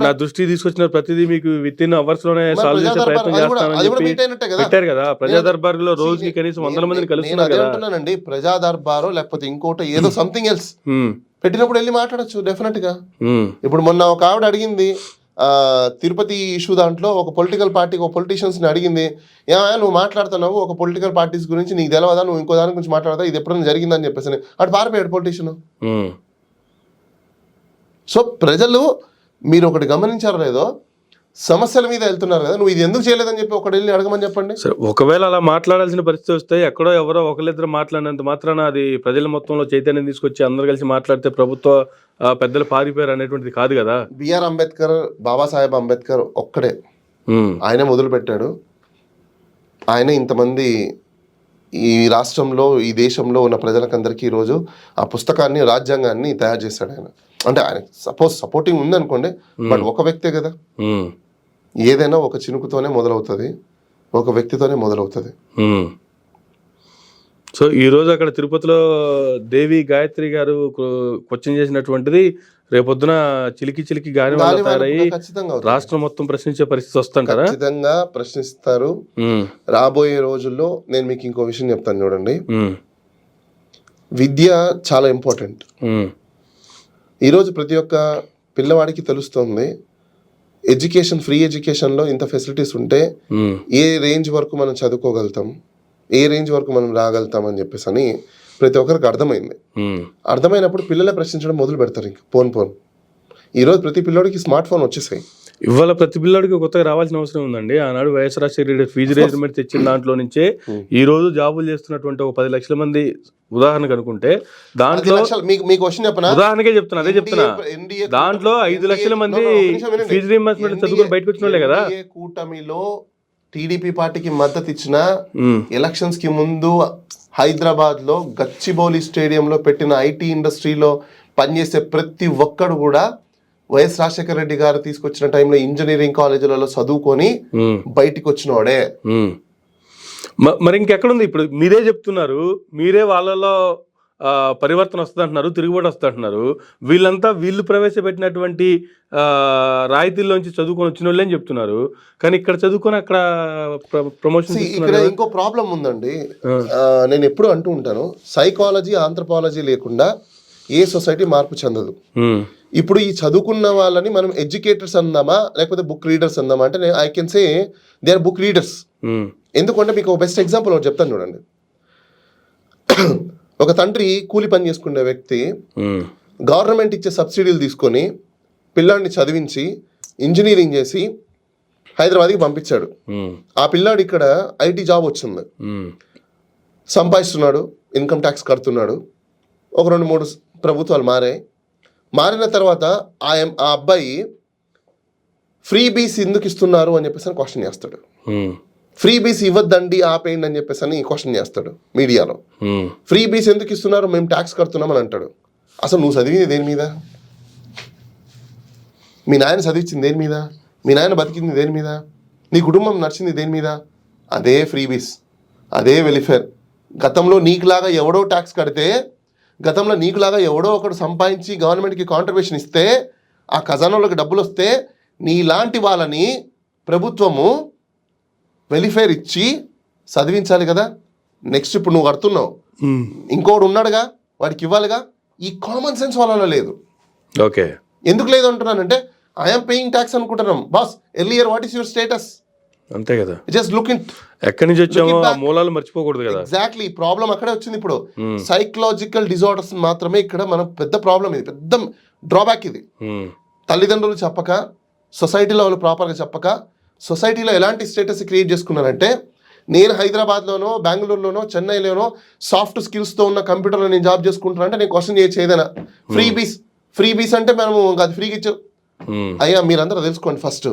నా దృష్టి తీసుకొచ్చిన ప్రతిదీ మీకు విత్ ఇన్ అవర్స్ లోనే సాల్వ్ చేసే ప్రయత్నం చేస్తానని చెప్పి పెట్టారు కదా. ప్రజా దర్బార్ లో రోజుకి కనీసం 100 మందిని కలుస్తున్నారు కదా. అంటున్నానండి, ప్రజా దర్బారో లేకపోతే ఇంకోటి ఏదో సంథింగ్ ఎల్స్ పెట్టినప్పుడు వెళ్ళి మాట్లాడచ్చు డెఫినెట్ గా. ఇప్పుడు మొన్న ఒక ఆవిడ అడిగింది, తిరుపతి ఇష్యూ దాంట్లో ఒక పొలిటికల్ పార్టీకి ఒక పొలిటీషియన్స్ని అడిగింది, ఏమయ్యా నువ్వు మాట్లాడుతున్నావు ఒక పొలిటికల్ పార్టీస్ గురించి, నీకు తెలియదా, నువ్వు ఇంకో దాని గురించి మాట్లాడదా, ఇది ఎప్పుడైనా జరిగిందని చెప్పేసి అటు పారిపోయాడు పొలిటీషియన్. సో ప్రజలు మీరు ఒకటి గమనించారో లేదో, సమస్యల మీద వెళ్తున్నారు కదా, నువ్వు ఇది ఎందుకు చేయలేదని చెప్పి ఒకటి వెళ్ళి అడగమని చెప్పండి. సరే, ఒకవేళ అలా మాట్లాడాల్సిన పరిస్థితి వస్తే ఎక్కడో ఎవరో ఒకరిద్దరు మాట్లాడినంత మాత్రాన అది ప్రజల మొత్తంలో చైతన్యం తీసుకొచ్చి అందరు కలిసి మాట్లాడితే ప్రభుత్వ పెద్దలు పారిపోయారు అనేటువంటిది కాదు కదా. బిఆర్ అంబేద్కర్, బాబాసాహెబ్ అంబేద్కర్ ఒక్కడే, ఆయనే మొదలు పెట్టాడు. ఆయన ఇంతమంది ఈ రాష్ట్రంలో ఈ దేశంలో ఉన్న ప్రజలకందరికీ ఈరోజు ఆ పుస్తకాన్ని, రాజ్యాంగాన్ని తయారు చేశాడు ఆయన. అంటే ఆయన సపోర్టింగ్ ఉంది అనుకోండి, బట్ ఒక వ్యక్తే కదా. ఏదైనా ఒక చినుకుతోనే మొదలవుతుంది, ఒక వ్యక్తితోనే మొదలవుతుంది. సో ఈ రోజు అక్కడ తిరుపతిలో దేవి గాయత్రి గారు క్వశ్చన్ చేసినటువంటిది రేపొద్దున చిలికి గాని తయారయ్యి రాష్ట్రం మొత్తం ప్రశ్నించే పరిస్థితి వస్తాం కదా. ఖచ్చితంగా ప్రశ్నిస్తారు. రాబోయే రోజుల్లో నేను మీకు ఇంకో విషయం చెప్తాను చూడండి, విద్య చాలా ఇంపార్టెంట్. ఈరోజు ప్రతి ఒక్క పిల్లవాడికి తెలుస్తుంది ఎడ్యుకేషన్, ఫ్రీ ఎడ్యుకేషన్లో ఇంత ఫెసిలిటీస్ ఉంటే ఏ రేంజ్ వరకు మనం చదువుకోగలుగుతాం, ఏ రేంజ్ వరకు మనం రాగలుగుతాం అని చెప్పేసి అని ప్రతి ఒక్కరికి అర్థమైంది. అర్థమైనప్పుడు పిల్లలే ప్రశ్నించడం మొదలు పెడతారు. ఇంకా పోన్ ఈరోజు ప్రతి పిల్లోడికి స్మార్ట్ ఫోన్ వచ్చేసాయి. ఇవాళ ప్రతి పిల్లడికి కొత్తగా రావాల్సిన అవసరం ఉందండి. ఆనాడు వైఎస్ రాజశేఖర రెడ్డి ఫీజు రేజ్మెంట్ తెచ్చిన దాంట్లో నుంచే ఈ రోజు జాబులు చేస్తున్నటువంటి ఒక 10 లక్షల మంది ఉదాహరణకు అనుకుంటే దాంట్లో మీకు క్వశ్చన్ చెప్పనా, ఉదాహరణకే చెప్తున్నా, అదే చెప్తున్నా, దాంట్లో 5 లక్షల మంది ఫీజు రీయింబర్స్మెంట్ చదువుకొని బయటకు వచ్చిన వాళ్ళే కదా. కూటమిలో టీడీపీ పార్టీకి మద్దతు ఇచ్చిన ఎలక్షన్స్ కి ముందు హైదరాబాద్ లో గచ్చిబౌలి స్టేడియంలో పెట్టిన ఐటీ ఇండస్ట్రీలో పనిచేసే ప్రతి ఒక్కడు కూడా వైఎస్ రాజశేఖర రెడ్డి గారు తీసుకొచ్చిన టైంలో ఇంజనీరింగ్ కాలేజీలలో చదువుకొని బయటికి వచ్చినోడే. మరి ఇంకెక్కడుంది? ఇప్పుడు మీరే చెప్తున్నారు, మీరే వాళ్ళలో పరివర్తన వస్తుంది అంటున్నారు, తిరుగుబాటు వస్తుంది అంటున్నారు. వీళ్ళంతా వీళ్ళు ప్రవేశపెట్టినటువంటి రాయితీల్లోంచి చదువుకొని వచ్చిన వాళ్ళే అని చెప్తున్నారు. కానీ ఇక్కడ చదువుకొని అక్కడ ప్రమోషన్. ఇక్కడ ఇంకో ప్రాబ్లం ఉందండి. నేను ఎప్పుడు అంటూ ఉంటాను, సైకాలజీ ఆంథ్రపాలజీ లేకుండా ఏ సొసైటీ మార్పు చెందదు. ఇప్పుడు ఈ చదువుకున్న వాళ్ళని మనం ఎడ్యుకేటర్స్ అందామా లేకపోతే బుక్ రీడర్స్ అందామా అంటే I can say they are book readers. ఎందుకంటే మీకు ఒక బెస్ట్ ఎగ్జాంపుల్ ఒకటి చెప్తాను చూడండి. ఒక తండ్రి కూలి పని చేసుకునే వ్యక్తి గవర్నమెంట్ ఇచ్చే సబ్సిడీలు తీసుకొని పిల్లాడిని చదివించి ఇంజనీరింగ్ చేసి హైదరాబాద్కి పంపించాడు. ఆ పిల్లాడు ఇక్కడ ఐటీ జాబ్ వచ్చింది, సంపాదిస్తున్నాడు, ఇన్కమ్ ట్యాక్స్ కడుతున్నాడు. ఒక 2-3 ప్రభుత్వాలు మారిన తర్వాత ఆ అబ్బాయి ఫ్రీ బీస్ ఎందుకు ఇస్తున్నారు అని చెప్పేసి క్వశ్చన్ చేస్తాడు. ఫ్రీ బీస్ ఇవ్వద్దండి, ఆపేయండి అని చెప్పేసి అని క్వశ్చన్ చేస్తాడు మీడియాలో. ఫ్రీ బీస్ ఎందుకు ఇస్తున్నారు, మేము ట్యాక్స్ కడుతున్నాం అని అంటాడు. అసలు నువ్వు చదివింది దేని మీద? మీ నాయన చదివించింది దేని మీద? మీ నాయన బతికింది దేని మీద? నీ కుటుంబం నడిచింది దేని మీద? అదే ఫ్రీ బీస్, అదే వెల్ఫేర్. గతంలో నీకులాగా ఎవడో ట్యాక్స్ కడితే, గతంలో నీకులాగా ఎవడో ఒకడు సంపాదించి గవర్నమెంట్కి కాంట్రిబ్యూషన్ ఇస్తే, ఆ ఖజానాలోకి డబ్బులు వస్తే నీలాంటి వాళ్ళని ప్రభుత్వము వెల్ఫేర్ ఇచ్చి చదివించాలి కదా. నెక్స్ట్ ఇప్పుడు నువ్వు కడుతున్నావు, ఇంకోడు ఉన్నాడుగా, వాడికి ఇవ్వాలిగా. ఈ కామన్ సెన్స్ వాళ్ళలో లేదు. ఓకే, ఎందుకు లేదు అంటున్నానంటే ఐఎమ్ పేయింగ్ ట్యాక్స్ అనుకుంటున్నాం. Boss earlier what is your status? అంతే కదా. జస్ట్ లుక్ ఇట్, ఎక్కడి నుంచి వచ్చామో ఆ మూలాలు మర్చిపోకూడదు కదా. ఎగ్జాక్ట్లీ, ప్రాబ్లం అక్కడే వచ్చింది. ఇప్పుడు సైకలాజికల్ డిజార్డర్స్ మాత్రమే ఇక్కడ మనం పెద్ద ప్రాబ్లం, ఇది పెద్ద డ్రాబ్యాక్. ఇది తల్లిదండ్రులు చెప్పక, సొసైటీలో వాళ్ళు ప్రాపర్గా చెప్పక, సొసైటీలో ఎలాంటి స్టేటస్ క్రియేట్ చేసుకున్నారంటే, నేను హైదరాబాద్లోనో బెంగళూరులోనో చెన్నైలోనో సాఫ్ట్ స్కిల్స్తో ఉన్న కంప్యూటర్లో నేను జాబ్ చేసుకుంటున్నా అంటే నేను క్వశ్చన్ చేయొచ్చు ఏదైనా. ఫ్రీ బీస్ అంటే మనము అది ఫ్రీగా ఇచ్చావు. అయ్యా మీరందరూ తెలుసుకోండి, ఫస్ట్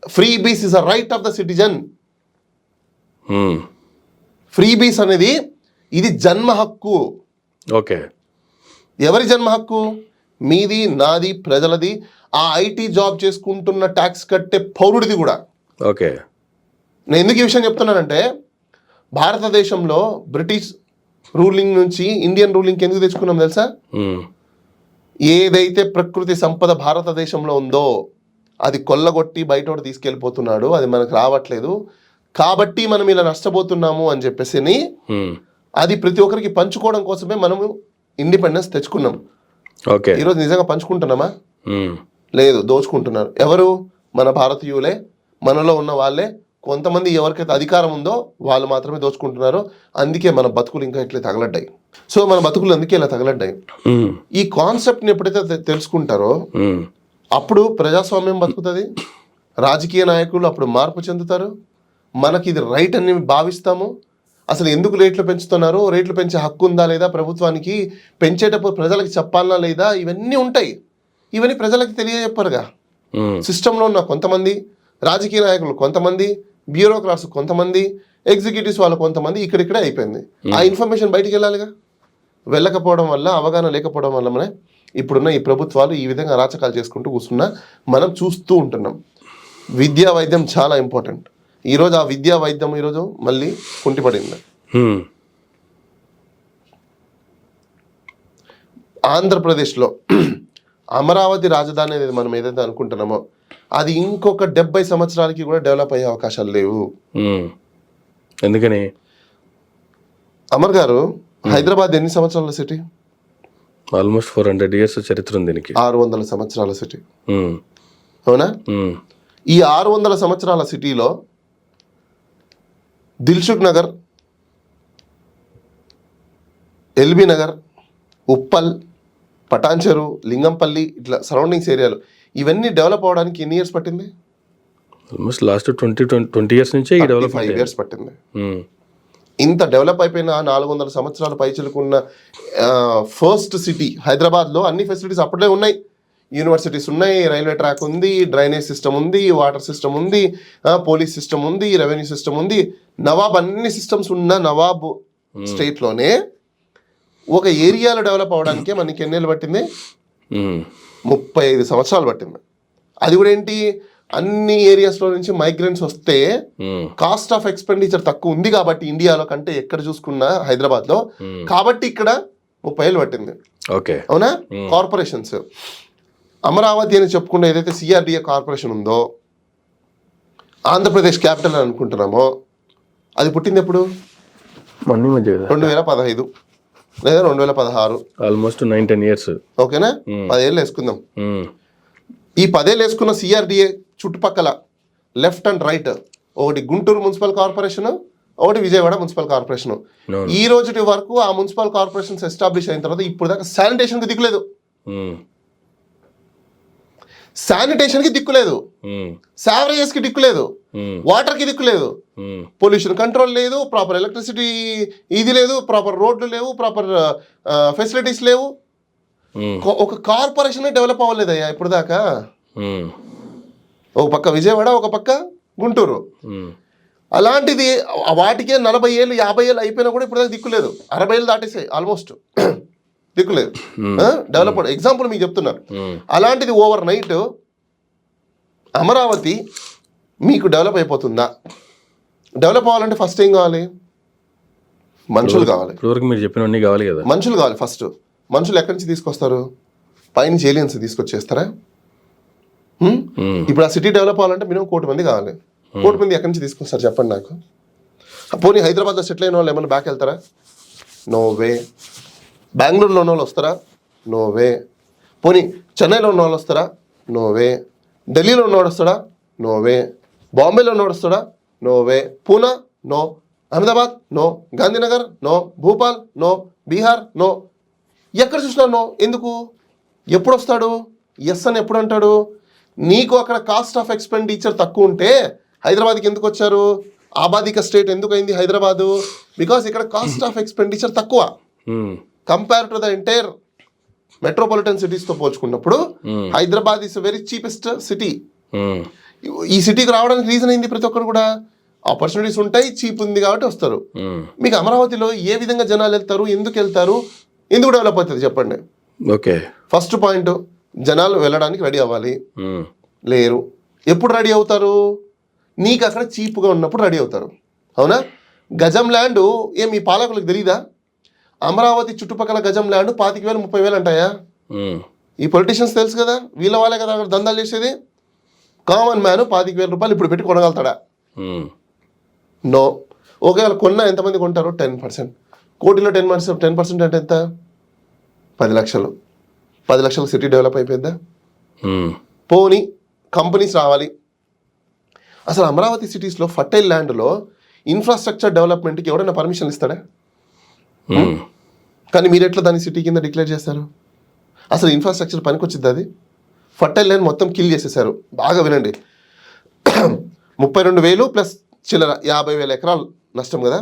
ఫ్రీ బీస్ is a right of the citizen. Free బీస్ అనేది ఇది జన్మ హక్కు. ఓకే, ఎవరి జన్మ హక్కు? మీది, నాది, ప్రజలది. ఆ ఐటీ జాబ్ చేసుకుంటున్న ట్యాక్స్ కట్టే పౌరుడిది కూడా. ఓకే, నేను ఎందుకు ఈ విషయం చెప్తున్నానంటే, భారతదేశంలో బ్రిటిష్ రూలింగ్ నుంచి ఇండియన్ రూలింగ్కి ఎందుకు తెచ్చుకున్నాం తెలుసా? ఏదైతే ప్రకృతి సంపద భారతదేశంలో ఉందో అది కొల్లగొట్టి బయటోడు తీసుకెళ్ళిపోతున్నాడు, అది మనకు రావట్లేదు, కాబట్టి మనం ఇలా నష్టపోతున్నాము అని చెప్పేసి అది ప్రతి ఒక్కరికి పంచుకోవడం కోసమే మనము ఇండిపెండెన్స్ తెచ్చుకున్నాం. ఓకే, ఈరోజు నిజంగా పంచుకుంటున్నామా? లేదు, దోచుకుంటున్నారు. ఎవరు? మన భారతీయులే, మనలో ఉన్న వాళ్ళే. కొంతమంది ఎవరికైతే అధికారం ఉందో వాళ్ళు మాత్రమే దోచుకుంటున్నారు. అందుకే మన బతుకులు ఇంకా ఇట్లా తగలడ్డాయి. సో మన బతుకులు అందుకే ఇలా తగలడ్డాయి. ఈ కాన్సెప్ట్ని ఎప్పుడైతే తెలుసుకుంటారో అప్పుడు ప్రజాస్వామ్యం బతుకుతుంది, రాజకీయ నాయకులు అప్పుడు మార్పు చెందుతారు, మనకి ఇది రైట్ అని భావిస్తాము. అసలు ఎందుకు రేట్లు పెంచుతున్నారు, రేట్లు పెంచే హక్కు ఉందా లేదా ప్రభుత్వానికి, పెంచేటప్పుడు ప్రజలకు చెప్పాలనా లేదా, ఇవన్నీ ఉంటాయి. ఇవన్నీ ప్రజలకు తెలియజెప్పరుగా. సిస్టంలో ఉన్న కొంతమంది, రాజకీయ నాయకులు కొంతమంది, బ్యూరోక్రాట్స్ కొంతమంది, ఎగ్జిక్యూటివ్స్ వాళ్ళు కొంతమంది, ఇక్కడిక్కడే అయిపోయింది. ఆ ఇన్ఫర్మేషన్ బయటికి వెళ్ళాలిగా. వెళ్ళకపోవడం వల్ల, అవగాహన లేకపోవడం వల్లనే ఇప్పుడున్న ఈ ప్రభుత్వాలు ఈ విధంగా అరాచకాలు చేసుకుంటూ కూర్చున్నా మనం చూస్తూ ఉంటున్నాం. విద్యా వైద్యం చాలా ఇంపార్టెంట్. ఈరోజు ఆ విద్యా వైద్యం ఈరోజు మళ్ళీ కుంటిపడింది. ఆంధ్రప్రదేశ్లో అమరావతి రాజధాని అనేది మనం ఏదైతే అనుకుంటున్నామో అది ఇంకొక 70 సంవత్సరాలకి కూడా డెవలప్ అయ్యే అవకాశాలు లేవు. ఎందుకని? అమర్ గారు, హైదరాబాద్ ఎన్ని సంవత్సరాల సిటీ? ఆల్మోస్ట్ 400 years చరిత్ర ఉంది దీనికి. 600 సంవత్సరాల సిటీ, అవునా? ఈ 600 సంవత్సరాల సిటీలో దిల్సుఖ్ నగర్, ఎల్బీ నగర్, ఉప్పల్, పటాన్చెరు, లింగంపల్లి ఇట్లా సరౌండింగ్స్ ఏరియాలు ఇవన్నీ డెవలప్ అవడానికి ఎన్ని ఇయర్స్ పట్టింది? ఆల్మోస్ట్ లాస్ట్ 20 ఇయర్స్ నుంచే ఈ డెవలప్ 5 ఇయర్స్ పట్టింది. ఇంత డెవలప్ అయిపోయిన 400 సంవత్సరాల పైచిలుకున్న ఫస్ట్ సిటీ హైదరాబాద్లో అన్ని ఫెసిలిటీస్ అప్పుడే ఉన్నాయి. యూనివర్సిటీస్ ఉన్నాయి, రైల్వే ట్రాక్ ఉంది, డ్రైనేజ్ సిస్టమ్ ఉంది, వాటర్ సిస్టమ్ ఉంది, పోలీస్ సిస్టమ్ ఉంది, రెవెన్యూ సిస్టమ్ ఉంది. నవాబ్ అన్ని సిస్టమ్స్ ఉన్న నవాబ్ స్టేట్లోనే ఒక ఏరియాలో డెవలప్ అవడానికే మనకి ఎన్నేళ్ళు పట్టింది? 35 సంవత్సరాలు పట్టింది. అది కూడా ఏంటి, అన్ని ఏరియాస్లో నుంచి మైగ్రెంట్స్ వస్తే కాస్ట్ ఆఫ్ ఎక్స్పెండిచర్ తక్కువ ఉంది కాబట్టి ఇండియాలో కంటే ఎక్కడ చూసుకున్నా హైదరాబాద్లో, కాబట్టి ఇక్కడ 30 ఏళ్ళు పట్టింది. ఓకే, అవునా? కార్పొరేషన్స్ అమరావతి అని చెప్పుకున్న ఏదైతే సిఆర్డిఏ కార్పొరేషన్ ఉందో, ఆంధ్రప్రదేశ్ క్యాపిటల్ అని అనుకుంటున్నామో, అది పుట్టింది ఎప్పుడు? 2015 లేదా 2016. Almost 9-10 years. ఓకేనా? 10 ఏళ్ళు వేసుకుందాం. ఈ 10 ఏళ్ళు వేసుకున్న సిఆర్డిఏ చుట్టుపక్కల లెఫ్ట్ అండ్ రైట్ ఒకటి గుంటూరు మున్సిపల్ కార్పొరేషన్, ఒకటి విజయవాడ మున్సిపల్ కార్పొరేషన్. ఈ రోజుటి వరకు ఆ మున్సిపల్ కార్పొరేషన్స్ ఎస్టాబ్లిష్ అయిన తర్వాత ఇప్పుడు దాకా శానిటేషన్కి దిక్కులేదు. శానిటేషన్కి దిక్కులేదు, సావరేజెస్కి దిక్కులేదు, వాటర్కి దిక్కులేదు, పొల్యూషన్ కంట్రోల్ లేదు, ప్రాపర్ ఎలక్ట్రిసిటీ ఇది లేదు, ప్రాపర్ రోడ్లు లేవు, ప్రాపర్ ఫెసిలిటీస్ లేవు. ఒక కార్పొరేషన్ డెవలప్ అవ్వలేదయ్యా ఇప్పుడు దాకా. ఒక పక్క విజయవాడ, ఒక పక్క గుంటూరు. అలాంటిది వాటికే 40 ఏళ్ళు 50 ఏళ్ళు అయిపోయినా కూడా ఇప్పుడు దాకా దిక్కులేదు. 60 ఏళ్ళు దాటేసాయి ఆల్మోస్ట్, దిక్కులేదు డెవలప్. ఎగ్జాంపుల్ మీకు చెప్తున్నాను. అలాంటిది ఓవర్ నైట్ అమరావతి మీకు డెవలప్ అయిపోతుందా? డెవలప్ అవ్వాలంటే ఫస్ట్ ఏం కావాలి? మనుషులు కావాలి. ఇప్పటివరకు మీరు చెప్పినవన్నీ కావాలి కదా. మనుషులు కావాలి ఫస్ట్. మనుషులు ఎక్కడి నుంచి తీసుకొస్తారు? పైనుంచి ఏలియన్స్ తీసుకొచ్చేస్తారా? ఇప్పుడు ఆ సిటీ డెవలప్ అవ్వాలంటే మినిమం 1 కోటి మంది కావాలి. 1 కోటి మంది ఎక్కడి నుంచి తీసుకొస్తారు చెప్పండి నాకు. పోనీ హైదరాబాద్లో సెటిల్ అయిన వాళ్ళు ఏమైనా బ్యాక్ వెళ్తారా? No way. బెంగళూరులో ఉన్న వాళ్ళు వస్తారా? No way. పోనీ చెన్నైలో ఉన్న వాళ్ళు వస్తారా? No way. ఢిల్లీలో ఉన్నవాడు వస్తాడా? No way. బాంబేలో ఉన్నవాడు వస్తాడా? No way. Poona? No. Ahmedabad? No. Gandhinagar? No. Bhopal? No. Bihar? No. ఎక్కడ చూసినా నో. ఎందుకు? ఎప్పుడు వస్తాడు? ఎస్ అని ఎప్పుడు అంటాడు? నీకు అక్కడ కాస్ట్ ఆఫ్ ఎక్స్పెండిచర్ తక్కువ ఉంటే హైదరాబాద్కి ఎందుకు వచ్చారు? ఆబాదిక స్టేట్ ఎందుకు అయింది హైదరాబాదు? బికాస్ ఇక్కడ కాస్ట్ ఆఫ్ ఎక్స్పెండిచర్ తక్కువ compare to the entire metropolitan సిటీస్తో పోల్చుకున్నప్పుడు Hyderabad is very cheapest city. ఈ సిటీకి రావడానికి రీజన్ అయింది ప్రతి ఒక్కరు కూడా ఆపర్చునిటీస్ ఉంటాయి, చీప్ ఉంది కాబట్టి వస్తారు. మీకు అమరావతిలో ఏ విధంగా జనాలు వెళ్తారు, ఎందుకు వెళ్తారు, ఎందుకు డెవలప్ అవుతుంది చెప్పండి. ఓకే, ఫస్ట్ పాయింట్, జనాలు వెళ్ళడానికి రెడీ అవ్వాలి. లేరు. ఎప్పుడు రెడీ అవుతారు? నీకు అక్కడ చీప్గా ఉన్నప్పుడు రెడీ అవుతారు. అవునా? గజం ల్యాండ్ ఏం మీ పాలకులకు తెలీదా? అమరావతి చుట్టుపక్కల గజం ల్యాండ్ 25,000 30,000 అంటాయా? ఈ పొలిటీషియన్స్ తెలుసు కదా, వీళ్ళ వాళ్ళే కదా అక్కడ దందాలు చేసేది. కామన్ మ్యాన్ 25,000 రూపాయలు ఇప్పుడు పెట్టి కొనగలుగుతాడా? నో. ఒకవేళ కొన్నా ఎంతమంది కొంటారు? 10%. కోటిలో 10% అంటే ఎంత? 10 లక్షలు. 10 లక్షల సిటీ డెవలప్ అయిపోయిందా? పోనీ కంపెనీస్ రావాలి. అసలు అమరావతి సిటీస్లో ఫర్టైల్ ల్యాండ్లో ఇన్ఫ్రాస్ట్రక్చర్ డెవలప్మెంట్కి ఎవరైనా పర్మిషన్ ఇస్తాడా? కానీ మీరు ఎట్లా దాన్ని సిటీ కింద డిక్లేర్ చేస్తారు? అసలు ఇన్ఫ్రాస్ట్రక్చర్ పనికొచ్చిద్ది? అది ఫర్టైల్ ల్యాండ్ మొత్తం కిల్ చేసేసారు. బాగా వినండి, 32,000 ప్లస్ చిల్లర 50,000 ఎకరాలు నష్టం కదా.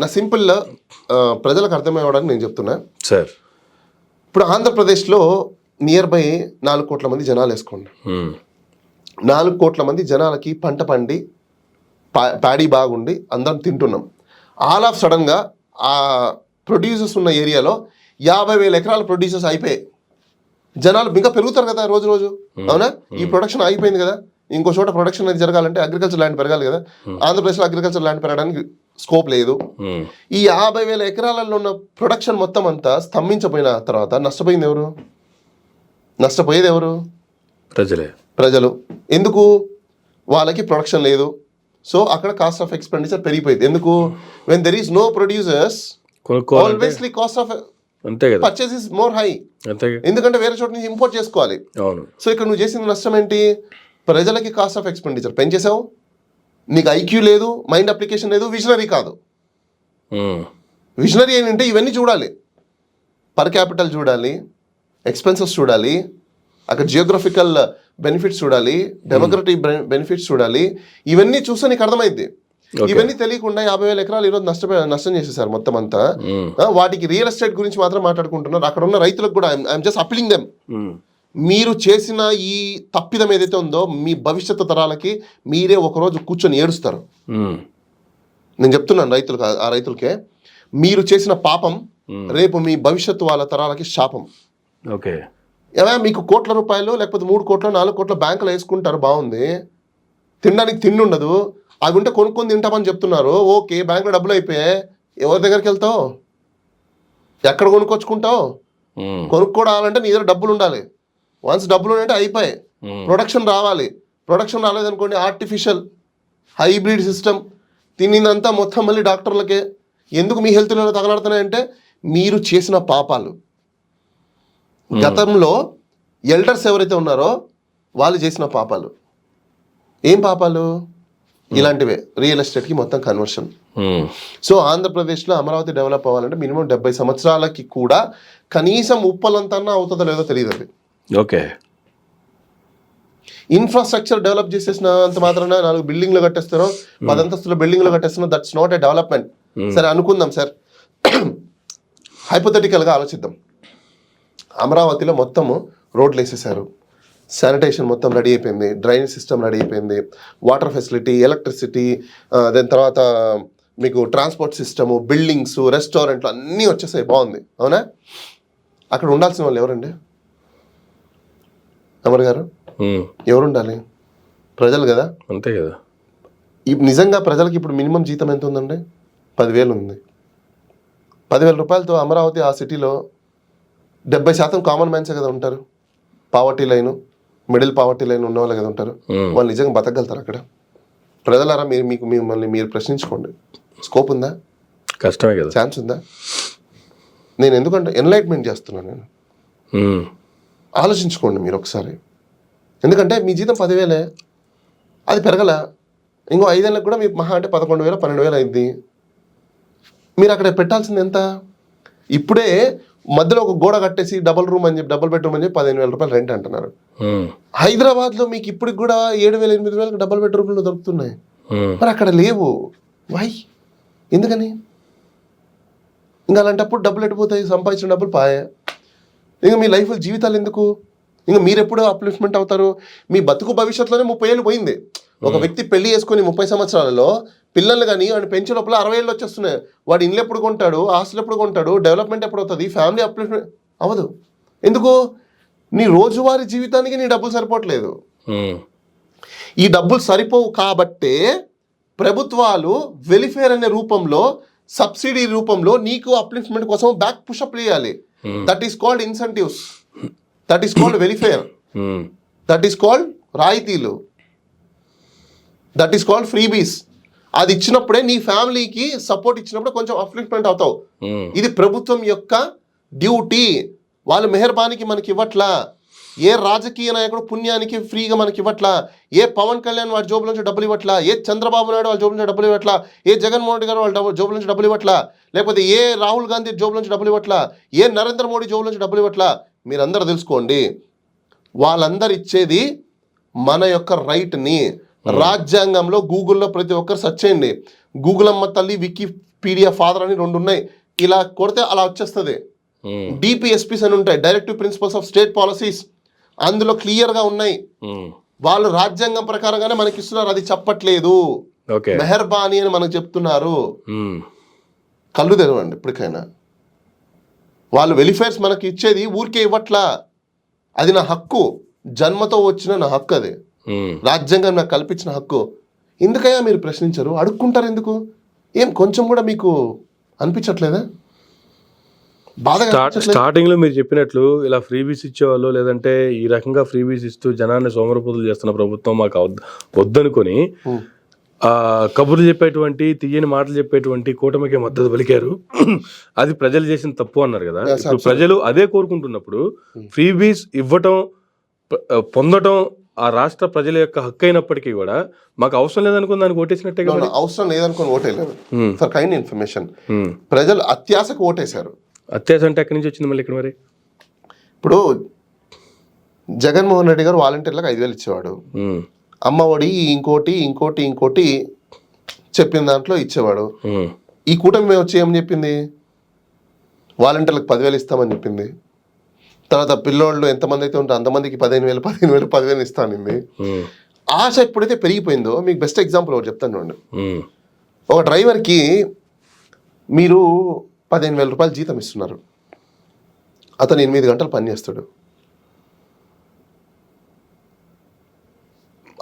నా సింపుల్ ప్రజలకు అర్థమయ్యడానికి నేను చెప్తున్నా సార్. ఇప్పుడు ఆంధ్రప్రదేశ్లో నియర్ బై 4 కోట్ల మంది జనాలు వేసుకోండి. 4 కోట్ల మంది జనాలకి పంట పండి ప్యాడీ బాగుండి అందరం తింటున్నాం. ఆల్ ఆఫ్ సడన్గా ఆ ప్రొడ్యూసర్స్ ఉన్న ఏరియాలో 50,000 ఎకరాల ప్రొడ్యూసర్స్ అయిపోయాయి. జనాలు ఇంకా పెరుగుతారు కదా రోజు రోజు. అవునా? ఈ ప్రొడక్షన్ అయిపోయింది కదా, ఇంకో చోట ప్రొడక్షన్ అనేది జరగాలంటే అగ్రికల్చర్ ల్యాండ్ పెరగాలి కదా. ఆంధ్రప్రదేశ్లో అగ్రికల్చర్ ల్యాండ్ పెరగడానికి స్కోప్ లేదు. ఈ 50,000 ఎకరాలలో ఉన్న ప్రొడక్షన్ మొత్తం అంతా స్తంభించపోయిన తర్వాత నష్టపోయింది ఎవరు? నష్టపోయేది ఎవరు? ప్రజలే. ప్రజలు. ఎందుకు? వాళ్ళకి ప్రొడక్షన్ లేదు. సో అక్కడ కాస్ట్ ఆఫ్ ఎక్స్పెండిచర్ పెరిగిపోయింది. ఎందుకు? When there is no producers always cost of purchase is more high. ఎందుకంటే వేరే చోట నుంచి ఇంపోర్ట్ చేసుకోవాలి. సో ఇక్కడ నువ్వు చేసిన నష్టం ఏంటి? ప్రజలకి కాస్ట్ ఆఫ్ ఎక్స్పెండిచర్ పెంచేసావు. నీకు ఐక్యూ లేదు, మైండ్ అప్లికేషన్ లేదు, విజనరీ కాదు. విజనరీ ఏంటంటే ఇవన్నీ చూడాలి. పర్ క్యాపిటల్ చూడాలి, ఎక్స్పెన్సెస్ చూడాలి, అక్కడ జియోగ్రఫికల్ బెనిఫిట్స్ చూడాలి, డెమోక్రటిక్ బెనిఫిట్స్ చూడాలి. ఇవన్నీ చూస్తే నీకు అర్థమైంది. ఇవన్నీ తెలియకుండా 50,000 ఎకరాలు ఈరోజు నష్టం చేసేసారు మొత్తం అంతా. వాటికి రియల్ ఎస్టేట్ గురించి మాత్రం మాట్లాడుకుంటున్నారు. అక్కడ ఉన్న రైతులకు కూడా ఐఎమ్ జస్ట్ అప్పీలింగ్ దెమ్, మీరు చేసిన ఈ తప్పిదం ఏదైతే ఉందో మీ భవిష్యత్తు తరాలకి మీరే ఒకరోజు కూర్చొని ఏడుస్తారు. నేను చెప్తున్నాను రైతులకు, ఆ రైతులకే, మీరు చేసిన పాపం రేపు మీ భవిష్యత్తు వాళ్ళ తరాలకి శాపం. ఓకే, మీకు కోట్ల రూపాయలు లేకపోతే 3 కోట్ల 4 కోట్ల బ్యాంకులో వేసుకుంటారు, బాగుంది, తినడానికి తిండి ఉండదు, అవి ఉంటే కొనుక్కొని తింటామని చెప్తున్నారు. ఓకే, బ్యాంకులో డబ్బులు అయిపోయాయి, ఎవరి దగ్గరికి వెళ్తావు, ఎక్కడ కొనుక్కొచ్చుకుంటావు? కొనుక్కోవాలంటే నీ దగ్గర డబ్బులు ఉండాలి. వన్స్ డబ్బులు ఉంటే అయిపోయాయి. ప్రొడక్షన్ రావాలి. ప్రొడక్షన్ రాలేదనుకోండి, ఆర్టిఫిషియల్ హైబ్రిడ్ సిస్టమ్ తినిందంతా మొత్తం మళ్ళీ డాక్టర్లకే. ఎందుకు మీ హెల్త్లో తగలాడుతున్నాయంటే మీరు చేసిన పాపాలు. గతంలో ఎల్డర్స్ ఎవరైతే ఉన్నారో వాళ్ళు చేసిన పాపాలు. ఏం పాపాలు? ఇలాంటివే, రియల్ ఎస్టేట్కి మొత్తం కన్వర్షన్. సో ఆంధ్రప్రదేశ్లో అమరావతి డెవలప్ అవ్వాలంటే మినిమం 70 సంవత్సరాలకి కూడా కనీసం ఉప్పలంతా అవుతుందో లేదో తెలియదు అది. ఓకే, ఇన్ఫ్రాస్ట్రక్చర్ డెవలప్ చేసేసిన అంత మాత్రాన 4 బిల్డింగ్లు కట్టేస్తారో 10 అంతస్తుల బిల్డింగ్లు కట్టేస్తారో దట్స్ నాట్ ఏ డెవలప్మెంట్. సరే అనుకుందాం సార్, హైపోథెటికల్గా ఆలోచిద్దాం. అమరావతిలో మొత్తము రోడ్లు వేసేసారు, శానిటేషన్ మొత్తం రెడీ అయిపోయింది, డ్రైనేజ్ సిస్టమ్ రెడీ అయిపోయింది, వాటర్ ఫెసిలిటీ, ఎలక్ట్రిసిటీ, దాని తర్వాత మీకు ట్రాన్స్పోర్ట్ సిస్టము, బిల్డింగ్స్, రెస్టారెంట్లు అన్నీ వచ్చేసాయి, బాగుంది, అవునా? అక్కడ ఉండాల్సిన వాళ్ళు ఎవరండి? అమర్ గారు, ఎవరు ఉండాలి? ప్రజలు కదా. అంతే కదా. నిజంగా ప్రజలకి ఇప్పుడు మినిమం జీతం ఎంత ఉందండి? 10,000 ఉంది. 10,000 రూపాయలతో అమరావతి ఆ సిటీలో 70% కామన్ మ్యాన్సే కదా ఉంటారు. Poverty line, middle poverty line ఉన్న వాళ్ళు కదా ఉంటారు. వాళ్ళు నిజంగా బతకగలుగుతారు అక్కడ? ప్రజలారా మిమ్మల్ని మీరు ప్రశ్నించుకోండి. స్కోప్ ఉందా? కష్టమే కదా. ఛాన్స్ ఉందా? నేను ఎందుకంటే ఎన్లైట్మెంట్ చేస్తున్నాను. నేను ఆలోచించుకోండి మీరు ఒకసారి. ఎందుకంటే మీ జీతం 10,000, అది పెరగల. ఇంకో 5 ఏళ్ళకి కూడా మీకు మహా అంటే 11,000 12,000 అయింది. మీరు అక్కడ పెట్టాల్సింది ఎంత? ఇప్పుడే మధ్యలో ఒక గోడ కట్టేసి డబుల్ బెడ్రూమ్ అని చెప్పి 15,000 రూపాయలు రెంట్ అంటున్నారు. హైదరాబాద్లో మీకు ఇప్పటికి కూడా 7,000 8,000 డబుల్ బెడ్రూమ్లు దొరుకుతున్నాయి. మరి అక్కడ లేవు. వై? ఎందుకని? ఇంకా అలాంటప్పుడు డబ్బులు ఎట్టిపోతాయి? సంపాదించిన డబ్బులు పాయే. ఇంకా మీ లైఫ్ జీవితాలు ఎందుకు? ఇంకా మీరు ఎప్పుడు అప్లిఫ్ట్మెంట్ అవుతారు? మీ బతుకు భవిష్యత్తులోనే 30 ఏళ్ళు పోయింది. ఒక వ్యక్తి పెళ్లి చేసుకుని 30 సంవత్సరాలలో పిల్లలు కానీ వాడిని పెంచే లోపల 60 ఏళ్ళు వచ్చేస్తున్నాయి. వాడు ఇల్లు ఎప్పుడు కొంటాడు, ఆస్తులు ఎప్పుడు కొంటాడు, డెవలప్మెంట్ ఎప్పుడు అవుతుంది, ఫ్యామిలీ అప్లిఫ్ట్మెంట్ అవ్వదు. ఎందుకు? నీ రోజువారీ జీవితానికి నీ డబ్బులు సరిపోవట్లేదు. ఈ డబ్బులు సరిపోవు కాబట్టే ప్రభుత్వాలు వెల్ఫేర్ అనే రూపంలో, సబ్సిడీ రూపంలో నీకు అప్లిఫ్ట్మెంట్ కోసం బ్యాక్ పుషప్ చేయాలి. That is called incentives, that is called welfare, that is called రాయితీలు, దట్ ఈస్ కాల్డ్ ఫ్రీబీస్. అది ఇచ్చినప్పుడే నీ ఫ్యామిలీకి సపోర్ట్ ఇచ్చినప్పుడే కొంచెం అప్లిఫ్ట్మెంట్ అవుతావు. ఇది ప్రభుత్వం యొక్క డ్యూటీ. వాళ్ళు మెహర్బానికి మనకి ఇవ్వట్లా. ఏ రాజకీయ నాయకుడు పుణ్యానికి ఫ్రీగా మనకి ఇవ్వట్లా. ఏ పవన్ కళ్యాణ్ వాడి జోబుల నుంచి డబ్బులు ఇవ్వట్లా. ఏ చంద్రబాబు నాయుడు వాళ్ళ జోబుల నుంచి డబ్బులు ఇవ్వట్లా. ఏ జగన్మోహన్ రెడ్డి గారు వాళ్ళ జోబుల నుంచి డబ్బులు ఇవ్వట్లా. లేకపోతే ఏ రాహుల్ గాంధీ జోబుల నుంచి డబ్బులు ఇవ్వట్లా. ఏ నరేంద్ర మోడీ జోబుల నుంచి డబ్బులు ఇవ్వట్లా. మీరందరూ తెలుసుకోండి, వాళ్ళందరూ ఇచ్చేది మన యొక్క రైట్ని. రాజ్యాంగంలో గూగుల్లో ప్రతి ఒక్కరు సెర్చ్ చేయండి. గూగుల్ అమ్మ తల్లి, వికీపీడియా ఫాదర్ అని 2 ఉన్నాయి. ఇలా కొడితే అలా వచ్చేస్తుంది. డిపిఎస్పీస్ అని ఉంటాయి, directive principles of state policies. అందులో క్లియర్గా ఉన్నాయి. వాళ్ళు రాజ్యాంగం ప్రకారంగానే మనకి ఇస్తున్నారు, అది చెప్పట్లేదు. మెహర్బానీ అని మనకు చెప్తున్నారు. కళ్ళు తెరవండి ఇప్పటికైనా. వాళ్ళు వెల్ఫేర్స్ మనకి ఇచ్చేది ఊరికే ఇవ్వట్లా. అది నా హక్కు, జన్మతో వచ్చిన నా హక్కు, అది రాజ్యాంగం నాకు కల్పించిన హక్కు. ఎందుకయ్యా మీరు ప్రశ్నించరు? అడుక్కుంటారు ఎందుకు? ఏం కొంచెం కూడా మీకు అనిపించట్లేదా? స్టార్టింగ్ లో మీరు చెప్పినట్లు ఇలా ఫ్రీబీస్ ఇచ్చేవాళ్ళు, లేదంటే ఈ రకంగా ఫ్రీబీస్ ఇస్తూ జనాన్ని సోమరపోతులు చేస్తున్న ప్రభుత్వం మాకు వద్దనుకొని కబుర్లు చెప్పేటువంటి, తీయని మాటలు చెప్పేటువంటి కూటమికి మద్దతు పలికారు. అది ప్రజలు చేసిన తప్పు అన్నారు కదా. ఇప్పుడు ప్రజలు అదే కోరుకుంటున్నప్పుడు ఫ్రీబీస్ ఇవ్వటం, పొందటం ఆ రాష్ట్ర ప్రజల యొక్క హక్కు అయినప్పటికీ కూడా మాకు అవసరం లేదనుకుని దానికి ఓటేసినట్టే కదా. అవసరం లేదనుకుని ఓటేయలేదు. ఫర్ కైండ్ ఇన్ఫర్మేషన్, ప్రజలు అత్యాశకు ఓటేశారు. అత్యాశ అంటే ఎక్కడి నుంచి వచ్చింది మళ్ళీ ఇక్కడ? మరి ఇప్పుడు జగన్మోహన్ రెడ్డి గారు వాలంటీర్లకు 5,000 ఇచ్చేవాడు. అమ్మ ఒడి ఇంకోటి చెప్పిన దాంట్లో ఇచ్చేవాడు. ఈ కూటమి వచ్చి ఏం చెప్పింది? వాలంటీర్లకు 10,000 ఇస్తామని చెప్పింది. తర్వాత పిల్లోళ్ళు ఎంతమంది అయితే ఉంటారో అంతమందికి 15,000 ఇస్తానింది. ఆశ ఎప్పుడైతే పెరిగిపోయిందో, మీకు బెస్ట్ ఎగ్జాంపుల్ ఒకటి చెప్తాను చూడండి. ఒక డ్రైవర్కి మీరు 15,000 రూపాయలు జీతం ఇస్తున్నారు. అతను 8 గంటలు పని చేస్తాడు.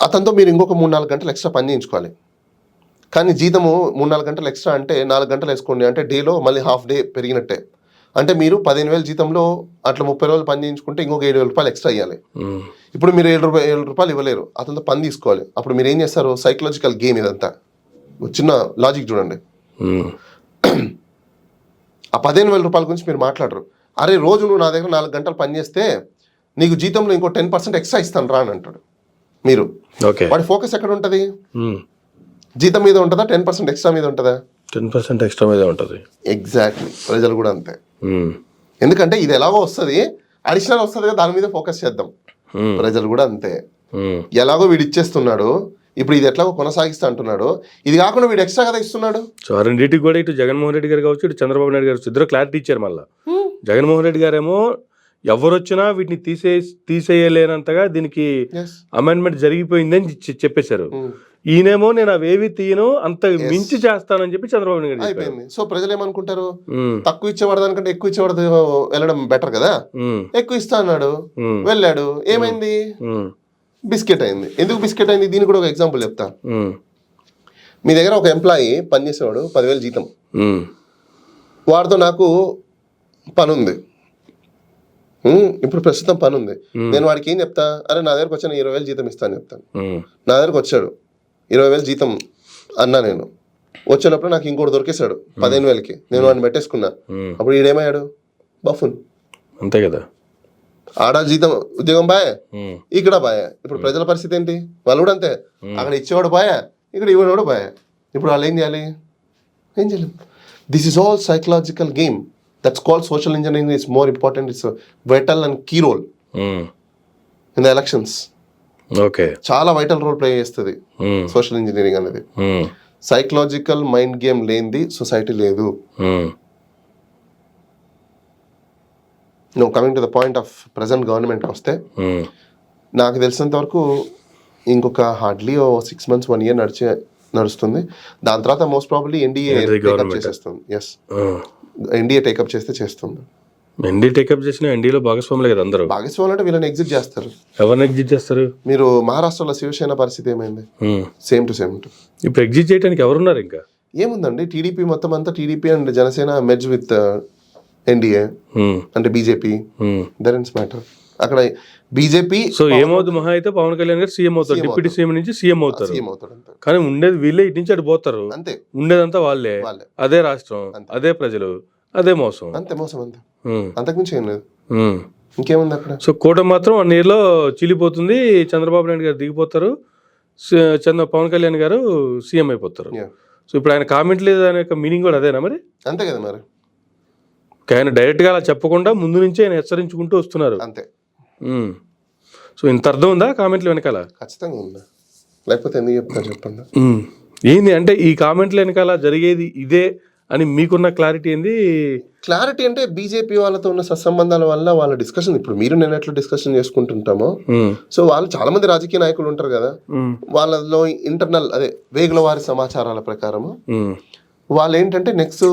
అతనితో మీరు ఇంకొక 3-4 గంటలు ఎక్స్ట్రా పని చేయించుకోవాలి. కానీ జీతము 3-4 గంటలు ఎక్స్ట్రా అంటే 4 గంటలు వేసుకోండి, అంటే డేలో మళ్ళీ హాఫ్ డే పెరిగినట్టే. అంటే మీరు 15,000 జీతంలో అట్లా 30 రోజులు పని చేయించుకుంటే ఇంకొక 7,000 రూపాయలు ఎక్స్ట్రా ఇవ్వాలి. ఇప్పుడు మీరు 7 రూపాయలు ఇవ్వలేరు, అతనితో పని తీసుకోవాలి. అప్పుడు మీరు ఏం చేస్తారు? సైకలాజికల్ గేమ్ ఇదంతా. చిన్న లాజిక్ చూడండి. ఆ 15,000 రూపాయల గురించి మీరు మాట్లాడరు. అరే రోజు నువ్వు నా దగ్గర 4 గంటలు పని చేస్తే నీకు జీతంలో ఇంకో 10% ఎక్స్ట్రా ఇస్తాను రా అని అంటాడు. మీరు వాడి ఫోకస్ ఎక్కడ ఉంటుంది? జీతం మీద ఉంటుందా, 10% ఎక్స్ట్రా మీద ఉంటుందా? 10% ఎక్స్ట్రా మీద ఉంటుంది. ఎగ్జాక్ట్లీ. ప్రజలు కూడా అంతే. ఎందుకంటే ఇది ఎలాగో వస్తుంది, అడిషనల్ వస్తుంది కదా, దాని మీద ఫోకస్ చేద్దాం. ప్రజలు కూడా అంతే. ఎలాగో వీడు ఇచ్చేస్తున్నాడు, ఇప్పుడు ఇది ఎట్లాగో కొనసాగిస్తా అంటున్నాడు, ఇది కాకుండా వీడు ఎక్స్ట్రా కదా ఇస్తున్నాడు. సో రెండింటికి కూడా ఇటు జగన్మోహన్ రెడ్డి గారు కావచ్చు, ఇటు చంద్రబాబు నాయుడు గారు ఇద్దరు క్లారిటీ ఇచ్చారు. మళ్ళీ జగన్మోహన్ రెడ్డి గారేమో ఎవరు వచ్చినా వీటిని తీసేయలేనంతగా దీనికి అమెండ్మెంట్ జరిగిపోయిందని చెప్పేశారు. ఈయనేమో నేను అవేవి తీయను, అంత మించి చేస్తానని చెప్పి చంద్రబాబు నాయుడు అయిపోయింది. సో ప్రజలు ఏమనుకుంటారు? తక్కువ ఇచ్చేవాడు దానికంటే ఎక్కువ ఇచ్చేవాడు వెళ్ళడం బెటర్ కదా. ఎక్కువ ఇస్తా అన్నాడు, వెళ్ళాడు, ఏమైంది? బిస్కెట్ అయింది. ఎందుకు బిస్కెట్ అయింది? దీనికి కూడా ఒక ఎగ్జాంపుల్ చెప్తా. మీ దగ్గర ఒక ఎంప్లాయీ పనిచేసేవాడు, 10,000 జీతం. వాడితో నాకు పని ఉంది, ఇప్పుడు ప్రస్తుతం పని ఉంది. నేను వాడికి ఏం చెప్తా? అరే నా దగ్గరకు వచ్చాను, 20,000 జీతం ఇస్తాను చెప్తాను. నా దగ్గరకు వచ్చాడు, 20,000 జీతం అన్నా. నేను వచ్చేటప్పుడు నాకు ఇంకోటి దొరికేశాడు 15,000కి. నేను వాడిని పెట్టేసుకున్నా. అప్పుడు ఈడేమయ్యాడు? బఫున్. అంతే కదా. ఆడ జీతం ఉద్యోగం బాయ్, ఇక్కడ బాయ్. ఇప్పుడు ప్రజల పరిస్థితి ఏంటి? వాళ్ళు కూడా అంతే. అక్కడ ఇచ్చేవాడు బాయ్, ఇక్కడ ఇవ్వడు బాయ్. ఇప్పుడు వాళ్ళు ఏం చేయాలి? ఏం చేయలేం. This is all psychological game. That's called social engineering. Is more important. It's a vital and key role in the elections. Okay. చాలా వైటల్ రోల్ ప్లే చేస్తుంది సోషల్ ఇంజనీరింగ్ అనేది. సైకలాజికల్ మైండ్ గేమ్ లేనిది సొసైటీ లేదు. Coming to the point of present గవర్నమెంట్కి వస్తే, నాకు తెలిసినంత వరకు ఇంకొక హార్డ్లీ 6 months 1 year నడుస్తుంది. దాని తర్వాత మోస్ట్ ప్రాబబ్లీ ఎన్డీఏ టేకప్ చేసేస్తుంది. ఎస్, ఎన్డీఏ టేకప్ చేస్తుంది. ఎన్డీఏ టేకప్ చేసిన ఎన్డీఏలో భాగస్వాములే కదా అందరూ. భాగస్వాములు అంటే వీళ్ళని ఎగ్జిట్ చేస్తారు. ఎవరిని ఎగ్జిట్ చేస్తారు? మీరు మహారాష్ట్రలో శివసేన పరిస్థితి ఏమైంది? Same to same. ఇప్పుడు ఎగ్జిట్ చేయడానికి ఎవరున్నారు? ఇంకా ఏముందండి, టీడీపీ మొత్తం అంతా, TDP and Janasena merge with NDA అంటే బీజేపీ. That is matter. అక్కడ బీజేపీ. సో ఏమవుతుంది? మహా అయితే పవన్ కళ్యాణ్ గారు సీఎం అవుతారు, డిప్యూటీ సీఎం నుంచి సీఎం అవుతారు. కానీ ఉండేది వీళ్ళే, ఇటు నుంచి అటు పోతారు. అంతే. ఉండేదంతా వాళ్ళే. అదే రాష్ట్రం, అదే ప్రజలు, అదే మోసం. అంతే, మోసం అంతే. అంతకుమించి ఏం లేదు. ఇంకేముంది అక్కడ? సో కూటమి మాత్రం 1 year లో చీలిపోతుంది. చంద్రబాబు నాయుడు గారు దిగిపోతారు, పవన్ కళ్యాణ్ గారు సీఎం అయిపోతారు. సో ఇప్పుడు ఆయన కామెంట్ లేదు అనే మీనింగ్ కూడా అదేనా మరి? అంతే కదా మరి. ఆయన డైరెక్ట్ గా అలా చెప్పకుండా ముందు నుంచి ఆయన హెచ్చరించుకుంటూ వస్తున్నారు. అంతే. సో ఇంత అర్థం ఉందా కామెంట్లు వెనకాల? ఖచ్చితంగా ఉందా, లేకపోతే ఎందుకు చెప్తారు చెప్పండి. ఏంది అంటే ఈ కామెంట్ల వెనకాల జరిగేది ఇదే అని మీకున్న క్లారిటీ ఏంది? క్లారిటీ అంటే బీజేపీ వాళ్ళతో ఉన్న సత్సంబంధాల వల్ల వాళ్ళ డిస్కషన్, ఇప్పుడు మీరు నేను ఎట్లా డిస్కషన్ చేసుకుంటుంటామో, సో వాళ్ళు చాలా మంది రాజకీయ నాయకులు ఉంటారు కదా, వాళ్ళలో ఇంటర్నల్ అదే వేగుల వారి సమాచారాల ప్రకారము వాళ్ళు ఏంటంటే నెక్స్ట్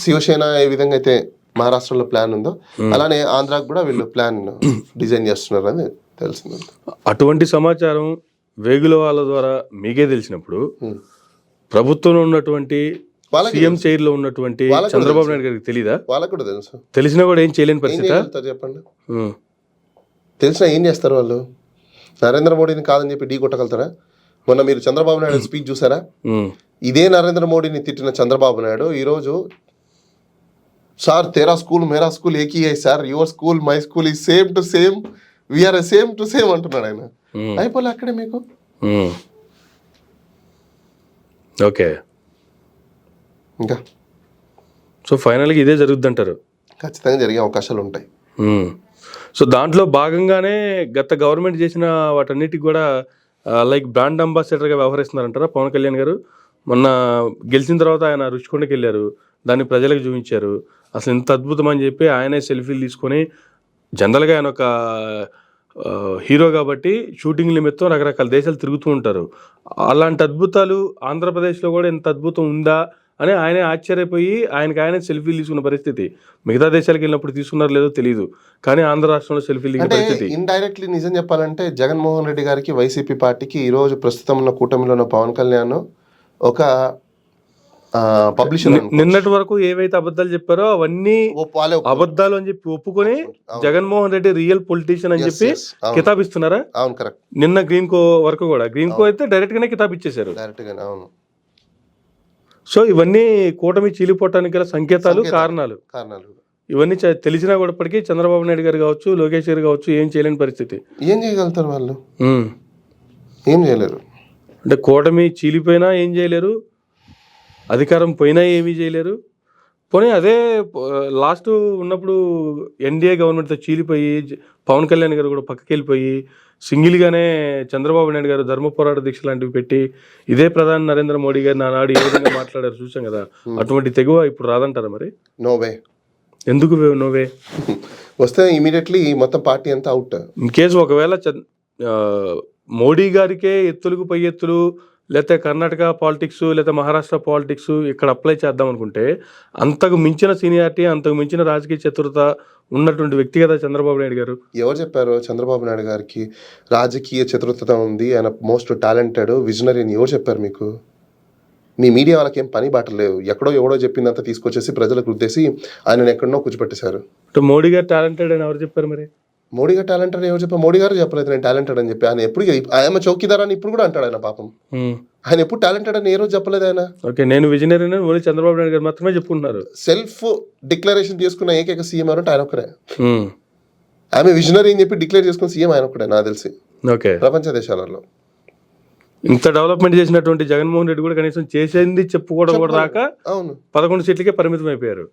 శివసేన ఏ విధంగా అయితే మహారాష్ట్రలో ప్లాన్ ఉందో అలానే ఆంధ్రాకు కూడా వీళ్ళు ప్లాన్ డిజైన్ చేస్తున్నారు అని తెలిసింది. అటువంటి సమాచారం వేగుల వాళ్ళ ద్వారా మీకే తెలిసినప్పుడు ప్రభుత్వంలో ఉన్నటువంటి సీఎం చైర్ లో ఉన్నటువంటి చంద్రబాబు నాయుడు గారికి తెలీదా? వాళ్ళకు కూడా తెలుసు. తెలిసినా కూడా ఏం చేయలేని పరిస్థితి. చెప్పండి, తెలిసినా ఏం చేస్తారు వాళ్ళు? నరేంద్ర మోడీని కాదని చెప్పి ఢీ కొట్టగలుగుతారా? మొన్న మీరు చంద్రబాబు నాయుడు స్పీచ్ చూసారా? ఇదే నరేంద్ర మోడీని తిట్టిన చంద్రబాబు నాయుడు ఈరోజు సార్ తేరా స్కూల్ మేరా స్కూల్ ఏకీ హై sir, your school my school ఈ same to same, we are same to same అంటున్నాడు ఆయన. అయిపోలే అక్కడే మీకు. ఓకే, ఇంకా సో ఫైనల్గా ఇదే జరుగుద్ది అంటారు? ఖచ్చితంగా జరిగే అవకాశాలు ఉంటాయి. సో దాంట్లో భాగంగానే గత గవర్నమెంట్ చేసిన వాటన్నిటికి కూడా లైక్ బ్రాండ్ అంబాసిడర్గా వ్యవహరిస్తున్నారంటారా పవన్ కళ్యాణ్ గారు? మొన్న గెలిచిన తర్వాత ఆయన రుచికొండకి వెళ్ళారు, దాన్ని ప్రజలకు చూపించారు. అసలు ఇంత అద్భుతం అని చెప్పి ఆయనే సెల్ఫీలు తీసుకొని, జనరల్గా ఆయన ఒక హీరో కాబట్టి షూటింగ్ నిమిత్తం రకరకాల దేశాలు తిరుగుతూ ఉంటారు. అలాంటి అద్భుతాలు ఆంధ్రప్రదేశ్లో కూడా ఇంత అద్భుతం ఉందా అని ఆయనే ఆశ్చర్యపోయి ఆయనకు సెల్ఫీలు తీసుకున్న పరిస్థితి. మిగతా దేశాలకు వెళ్ళినప్పుడు తీసుకున్నారో లేదో తెలియదు, కానీ ఆంధ్ర రాష్ట్రంలో సెల్ఫీలు దిగిన పరిస్థితి. ఇండైరెక్ట్లీ నిజం చెప్పాలంటే జగన్మోహన్ రెడ్డి గారికి, వైసీపీ పార్టీకి ఈ రోజు ప్రస్తుతం ఉన్న కూటమిలో ఉన్న పవన్ కళ్యాణ్ ఒక పబ్లిషర్. నిన్నటి వరకు ఏవైతే అబద్ధాలు చెప్పారో అవన్నీ అబద్ధాలు అని చెప్పి ఒప్పుకొని జగన్మోహన్ రెడ్డి రియల్ పొలిటీషియన్ అని చెప్పి కితాబ్ ఇస్తున్నారా? అవును, కరెక్ట్. నిన్న గ్రీన్ కో వరకు కూడా గ్రీన్ కో అయితే డైరెక్ట్ గానే కితాబ్ ఇచ్చేశారు. అవును. సో ఇవన్నీ కూటమి చీలిపోవటానికి గల సంకేతాలు, కారణాలు. ఇవన్నీ తెలిసినా కూడా ఇప్పటికీ చంద్రబాబు నాయుడు గారు కావచ్చు, లోకేష్ గారు కావచ్చు ఏం చేయలేని పరిస్థితి. ఏం చేయగలుగుతారు వాళ్ళు? ఏం చేయలేరు. అంటే కూటమి చీలిపోయినా ఏం చేయలేరు, అధికారం పోయినా ఏమీ చేయలేరు. పోనీ అదే లాస్ట్ ఉన్నప్పుడు ఎన్డీఏ గవర్నమెంట్తో చీలిపోయి పవన్ కళ్యాణ్ గారు కూడా పక్కకి వెళ్ళిపోయి సింగిల్గానే చంద్రబాబు నాయుడు గారు ధర్మ పోరాట దీక్ష లాంటివి పెట్టి ఇదే ప్రధాని నరేంద్ర మోడీ గారు నానాడు ఏ విధంగా మాట్లాడారు చూసాం కదా. అటువంటి తెగువ ఇప్పుడు రాదంటారా మరి? నోవే. ఎందుకు నోవే? వస్తే ఇమీడియట్లీ మొత్తం పార్టీ అంతా అవుట్. ఇన్ కేసు ఒకవేళ మోడీ గారికే ఎత్తులకు పై ఎత్తులు, లేకపోతే కర్ణాటక పాలిటిక్స్, లేకపోతే మహారాష్ట్ర పాలిటిక్స్ ఇక్కడ అప్లై చేద్దాం అనుకుంటే అంతకు మించిన సీనియారిటీ, అంతకు మించిన రాజకీయ చతురత ఉన్నటువంటి వ్యక్తి కదా చంద్రబాబు నాయుడు గారు. ఎవరు చెప్పారు చంద్రబాబు నాయుడు గారికి రాజకీయ చతురత ఉంది, ఆయన మోస్ట్ టాలెంటెడ్ విజనరీ అని ఎవరు చెప్పారు మీకు? మీ మీడియా వాళ్ళకి ఏం పని బాటలేవు. ఎక్కడో ఎవడో చెప్పిందంతా తీసుకొచ్చేసి ప్రజలకు రుద్దేసి ఆయన ఎక్కడనో కూర్చోపెట్టేశారు. మోడీ గారు టాలెంటెడ్ అని ఎవరు చెప్పారు మరి? మోడీ గారు టాలెంటెడ్ ఎవరు చెప్పారు? మోడీ గారు చెప్పలేదు నేను టాలెంటెడ్ అని చెప్పి. ఆయన ఎప్పుడు ఆయన చౌకీదార్ అని ఇప్పుడు కూడా అంటాడు ఆయన. పాపం ఆయన ఎప్పుడు టాలెంటెడ్ అని ఏ రోజు చెప్పలేదు ఆయన. ఓకే, నేను విజనరీ ఓన్లీ చంద్రబాబు నాయుడు గారు మాత్రమే చెప్పుకుంటున్నారు. సెల్ఫ్ డిక్లరేషన్ చేసుకున్న ఏకైక సీఎం ఎవరంటే ఆయన ఒక్కరే. ఆమె విజనరీ అని చెప్పి డిక్లేర్ చేసుకున్న సీఎం ఆయన ఒక్కడే నాకు తెలిసి. ఓకే, ప్రపంచ దేశాలలో ఇంత డెవలప్మెంట్ చేసినటువంటి జగన్మోహన్ రెడ్డి కూడా కనీసం చేసేది చెప్పుకోవడం కూడా రాక 11 సీట్లకే పరిమితం అయిపోయారు.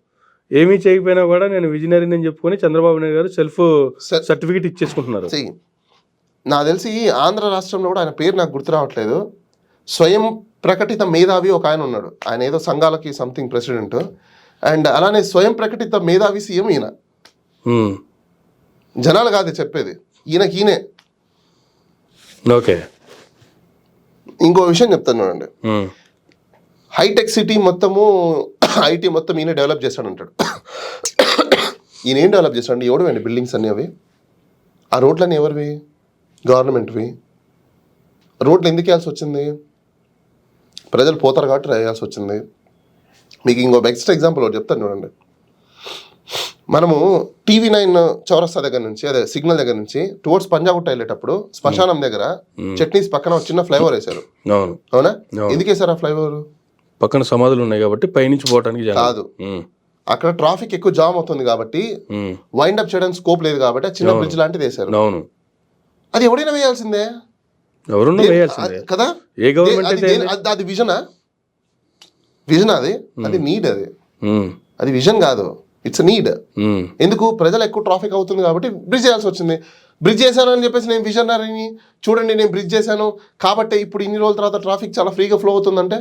ఏమీ చేయకపోయినా కూడా నేను విజనరీ అని చెప్పుకొని చంద్రబాబు నాయుడు గారు సెల్ఫ్ సర్టిఫికేట్ ఇచ్చేసుకుంటున్నారు. నాకు తెలిసి ఆంధ్ర రాష్ట్రంలో కూడా ఆయన పేరు నాకు గుర్తు రావట్లేదు. స్వయం ప్రకటిత మేధావి ఒక ఆయన ఉన్నాడు. ఆయన ఏదో సంఘాలకి సంథింగ్ ప్రెసిడెంట్. అండ్ అలానే స్వయం ప్రకటిత మేధావి సీఎం ఈయన. జనాలు కాదు చెప్పేది, ఈయనే. ఓకే, ఇంకో విషయం చెప్తాను చూడండి. హైటెక్ సిటీ మొత్తము ఐటీ మొత్తం ఈయన డెవలప్ చేస్తాడు అంటాడు. ఈయన ఏం డెవలప్ చేస్తాడు? ఎవడు అండి బిల్డింగ్స్ అన్నీ అవి? ఆ రోడ్లన్నీ ఎవరివి? గవర్నమెంట్వి. రోడ్లు ఎందుకు వేయాల్సి వచ్చింది? ప్రజలు పోతారు కాబట్టి వేయాల్సి వచ్చింది. మీకు ఇంకో బెస్ట్ ఎగ్జాంపుల్ ఒకటి చెప్తాను చూడండి. మనము TV9 చౌరస్తా దగ్గర నుంచి, అదే సిగ్నల్ దగ్గర నుంచి టువర్డ్స్ పంజాగుట్ట వెళ్ళేటప్పుడు శ్మశానం దగ్గర చట్నీస్ పక్కన చిన్న ఫ్లైఓవర్ వేశారు. అవునా? ఎందుకు వేశారు ఆ ఫ్లైఓవర్? పక్కన సమాధులు ఉన్నాయి కాబట్టి పైనుంచి పోవడానికి కాదు. అక్కడ ట్రాఫిక్ ఎక్కువ జామ్ అవుతుంది కాబట్టి వైండ్ అప్ చేయడానికి స్కోప్ లేదు కాబట్టి చిన్న బ్రిడ్జ్ లాంటిది వేశారు. అవును, అది ఎవడైనా వేయాల్సిందే కదా. అది విజనా? అది నీడ్. అది విజన్ కాదు, ఇట్స్ నీడ్. ఎందుకు? ప్రజలు ఎక్కువ ట్రాఫిక్ అవుతుంది కాబట్టి బ్రిడ్జ్ చేయాల్సి వచ్చింది. బ్రిడ్జ్ చేశాను అని చెప్పేసి నేను విజనరీని చూడండి, నేను బ్రిడ్జ్ చేశాను కాబట్టి ఇప్పుడు ఇన్ని రోజుల తర్వాత ట్రాఫిక్ చాలా ఫ్రీగా ఫ్లో అవుతుందంటే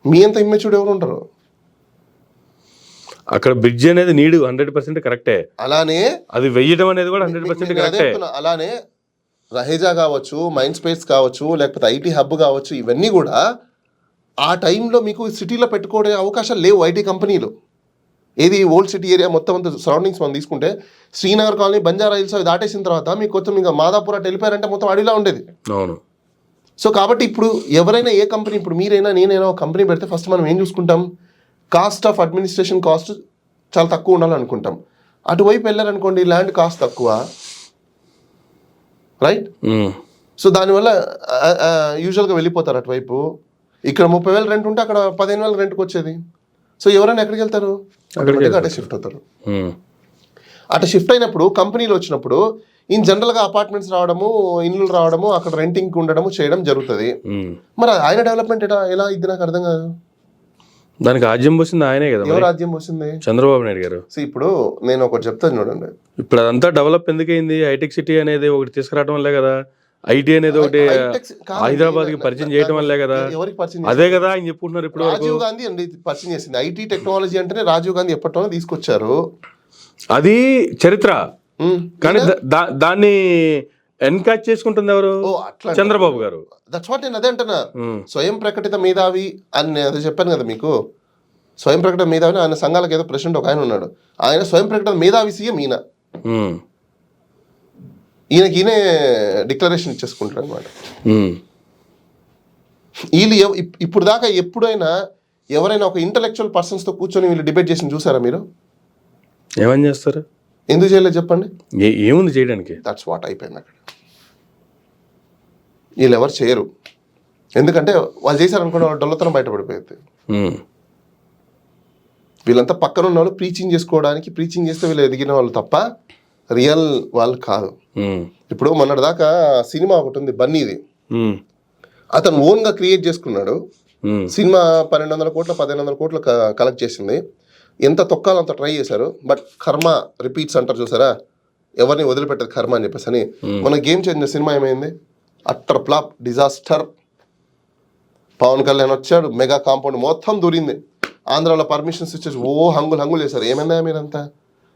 మీ అంత ఇమ్మెచ్యూర్డ్ ఎవరు ఉంటారు? అక్కడ బ్రిడ్జ్ అనేది నీడ్ 100% కరెక్టే. అలానే అది వెయ్యడం అనేది కూడా 100% కరెక్టే. అలానే రహేజా కావచ్చు, మైండ్ స్పేస్ కావచ్చు, లేకపోతే ఐటీ హబ్ కావచ్చు, ఇవన్నీ కూడా ఆ టైంలో మీకు సిటీలో పెట్టుకోవడే అవకాశాలు లేవు ఐటీ కంపెనీలు. ఏది ఓల్డ్ సిటీ ఏరియా మొత్తం అంతా సరౌండింగ్స్ మనం తీసుకుంటే శ్రీనగర్ కాలనీ, బంజారా హిల్స్ అవి దాటేసిన తర్వాత మీకు కొంచెం ఇంకా మాదాపూర్ అటు వెళ్ళిపోయారంటే మొత్తం అడిలా ఉండేది. అవును. సో కాబట్టి ఇప్పుడు ఎవరైనా ఏ కంపెనీ, ఇప్పుడు మీరైనా నేనైనా ఒక కంపెనీ పెడితే ఫస్ట్ మనం ఏం చూసుకుంటాం? కాస్ట్ ఆఫ్ అడ్మినిస్ట్రేషన్ కాస్ట్ చాలా తక్కువ ఉండాలనుకుంటాం. అటువైపు వెళ్ళారనుకోండి ల్యాండ్ కాస్ట్ తక్కువ, రైట్? సో దానివల్ల యూజువల్గా వెళ్ళిపోతారు అటువైపు. ఇక్కడ 30,000 రెంట్ ఉంటే అక్కడ 15,000 రెంట్కి వచ్చేది. సో ఎవరైనా ఎక్కడికి వెళ్తారు? అటే షిఫ్ట్ అవుతారు. అటు షిఫ్ట్ అయినప్పుడు కంపెనీలు వచ్చినప్పుడు ఇన్ జనరల్గా అపార్ట్మెంట్స్ రావడము, ఇల్లు రావడము, అక్కడ రెంటింగ్ ఉండడము చేయడం జరుగుతుంది. మరి ఆయన డెవలప్మెంట్ ఎలా ఇది నాకు అర్థం కాదు. దానికి ఆజ్యం పోసింది ఆయనే కదా ఎవరు రాజ్యం పోసింది? చంద్రబాబు నాయుడు గారు. ఇప్పుడు నేను ఒకటి చెప్తాను చూడండి, ఇప్పుడు అదంతా డెవలప్ ఎందుకైంది? హైటెక్ సిటీ అనేది ఒకటి తీసుకురావడం వల్లే కదా, ఐటీ అనేది ఒకటి హైదరాబాద్ కి పరిచయం చేయడం వల్లే కదా. ఎవరికి పరిచయం? అదే కదా ఆయన చెప్పుకుంటున్నారు. ఇప్పుడు రాజీవ్ గాంధీ అండి పరిచయం చేసింది. ఐటీ టెక్నాలజీ అంటేనే రాజీవ్ గాంధీ ఎప్పటిలోనే తీసుకొచ్చారు, అది చరిత్ర. కానీ దాన్ని ఎన్కాచ్ చేసుకుంటుంది ఎవరు? చంద్రబాబు గారు. దట్స్ వాట్ నేను అదే అంటున్నా. స్వయం ప్రకటిత మేధావి అని నేను అదే చెప్పాను కదా మీకు. స్వయం ప్రకటన మేధావి ఆయన సంఘాలకు ఏదో ప్రెసిడెంట్ ఒక ఆయన ఉన్నాడు, ఆయన స్వయం ప్రకటన మేధావి సీఎం ఈయన. ఈయనకి డిక్లరేషన్ ఇచ్చేసుకుంటాడు అనమాట. వీళ్ళు ఇప్పుడు దాకా ఎప్పుడైనా ఎవరైనా ఒక ఇంటలెక్చువల్ పర్సన్స్తో కూర్చొని వీళ్ళు డిబేట్ చేసి చూసారా మీరు? ఏమని చేస్తారు? ఎందుకు చేయలేదు చెప్పండి? ఏముంది చేయడానికి? దట్స్ వాట్ అయిపోయింది అక్కడ. వీళ్ళు ఎవరు చేయరు, ఎందుకంటే వాళ్ళు చేశారనుకున్న వాళ్ళు డొల్లతనం బయటపడిపోయింది. వీళ్ళంతా పక్కన ఉన్న వాళ్ళు ప్రీచింగ్ చేసుకోవడానికి, ప్రీచింగ్ చేస్తే వీళ్ళు ఎదిగిన వాళ్ళు తప్ప రియల్ వాళ్ళు కాదు. ఇప్పుడు మొన్నటిదాకా సినిమా ఒకటి ఉంది బన్నీది, అతను ఓన్గా క్రియేట్ చేసుకున్నాడు. సినిమా 1200 కోట్ల 1500 కోట్లు కలెక్ట్ చేసింది. ఎంత తొక్కాలో అంత ట్రై చేశారు, బట్ కర్మ రిపీట్స్ అంటారు చూసారా, ఎవరిని వదిలిపెట్టదు కర్మ అని చెప్పేసి అని. మన గేమ్ చేంజర్ సినిమా ఏమైంది? Utter flop, disaster. Pawan Kalyan వచ్చాడు, మెగా కాంపౌండ్ మొత్తం దూరింది, ఆంధ్రాలో పర్మిషన్స్ ఇచ్చేసి హంగులు చేశారు. ఏమైందా మీరంతా?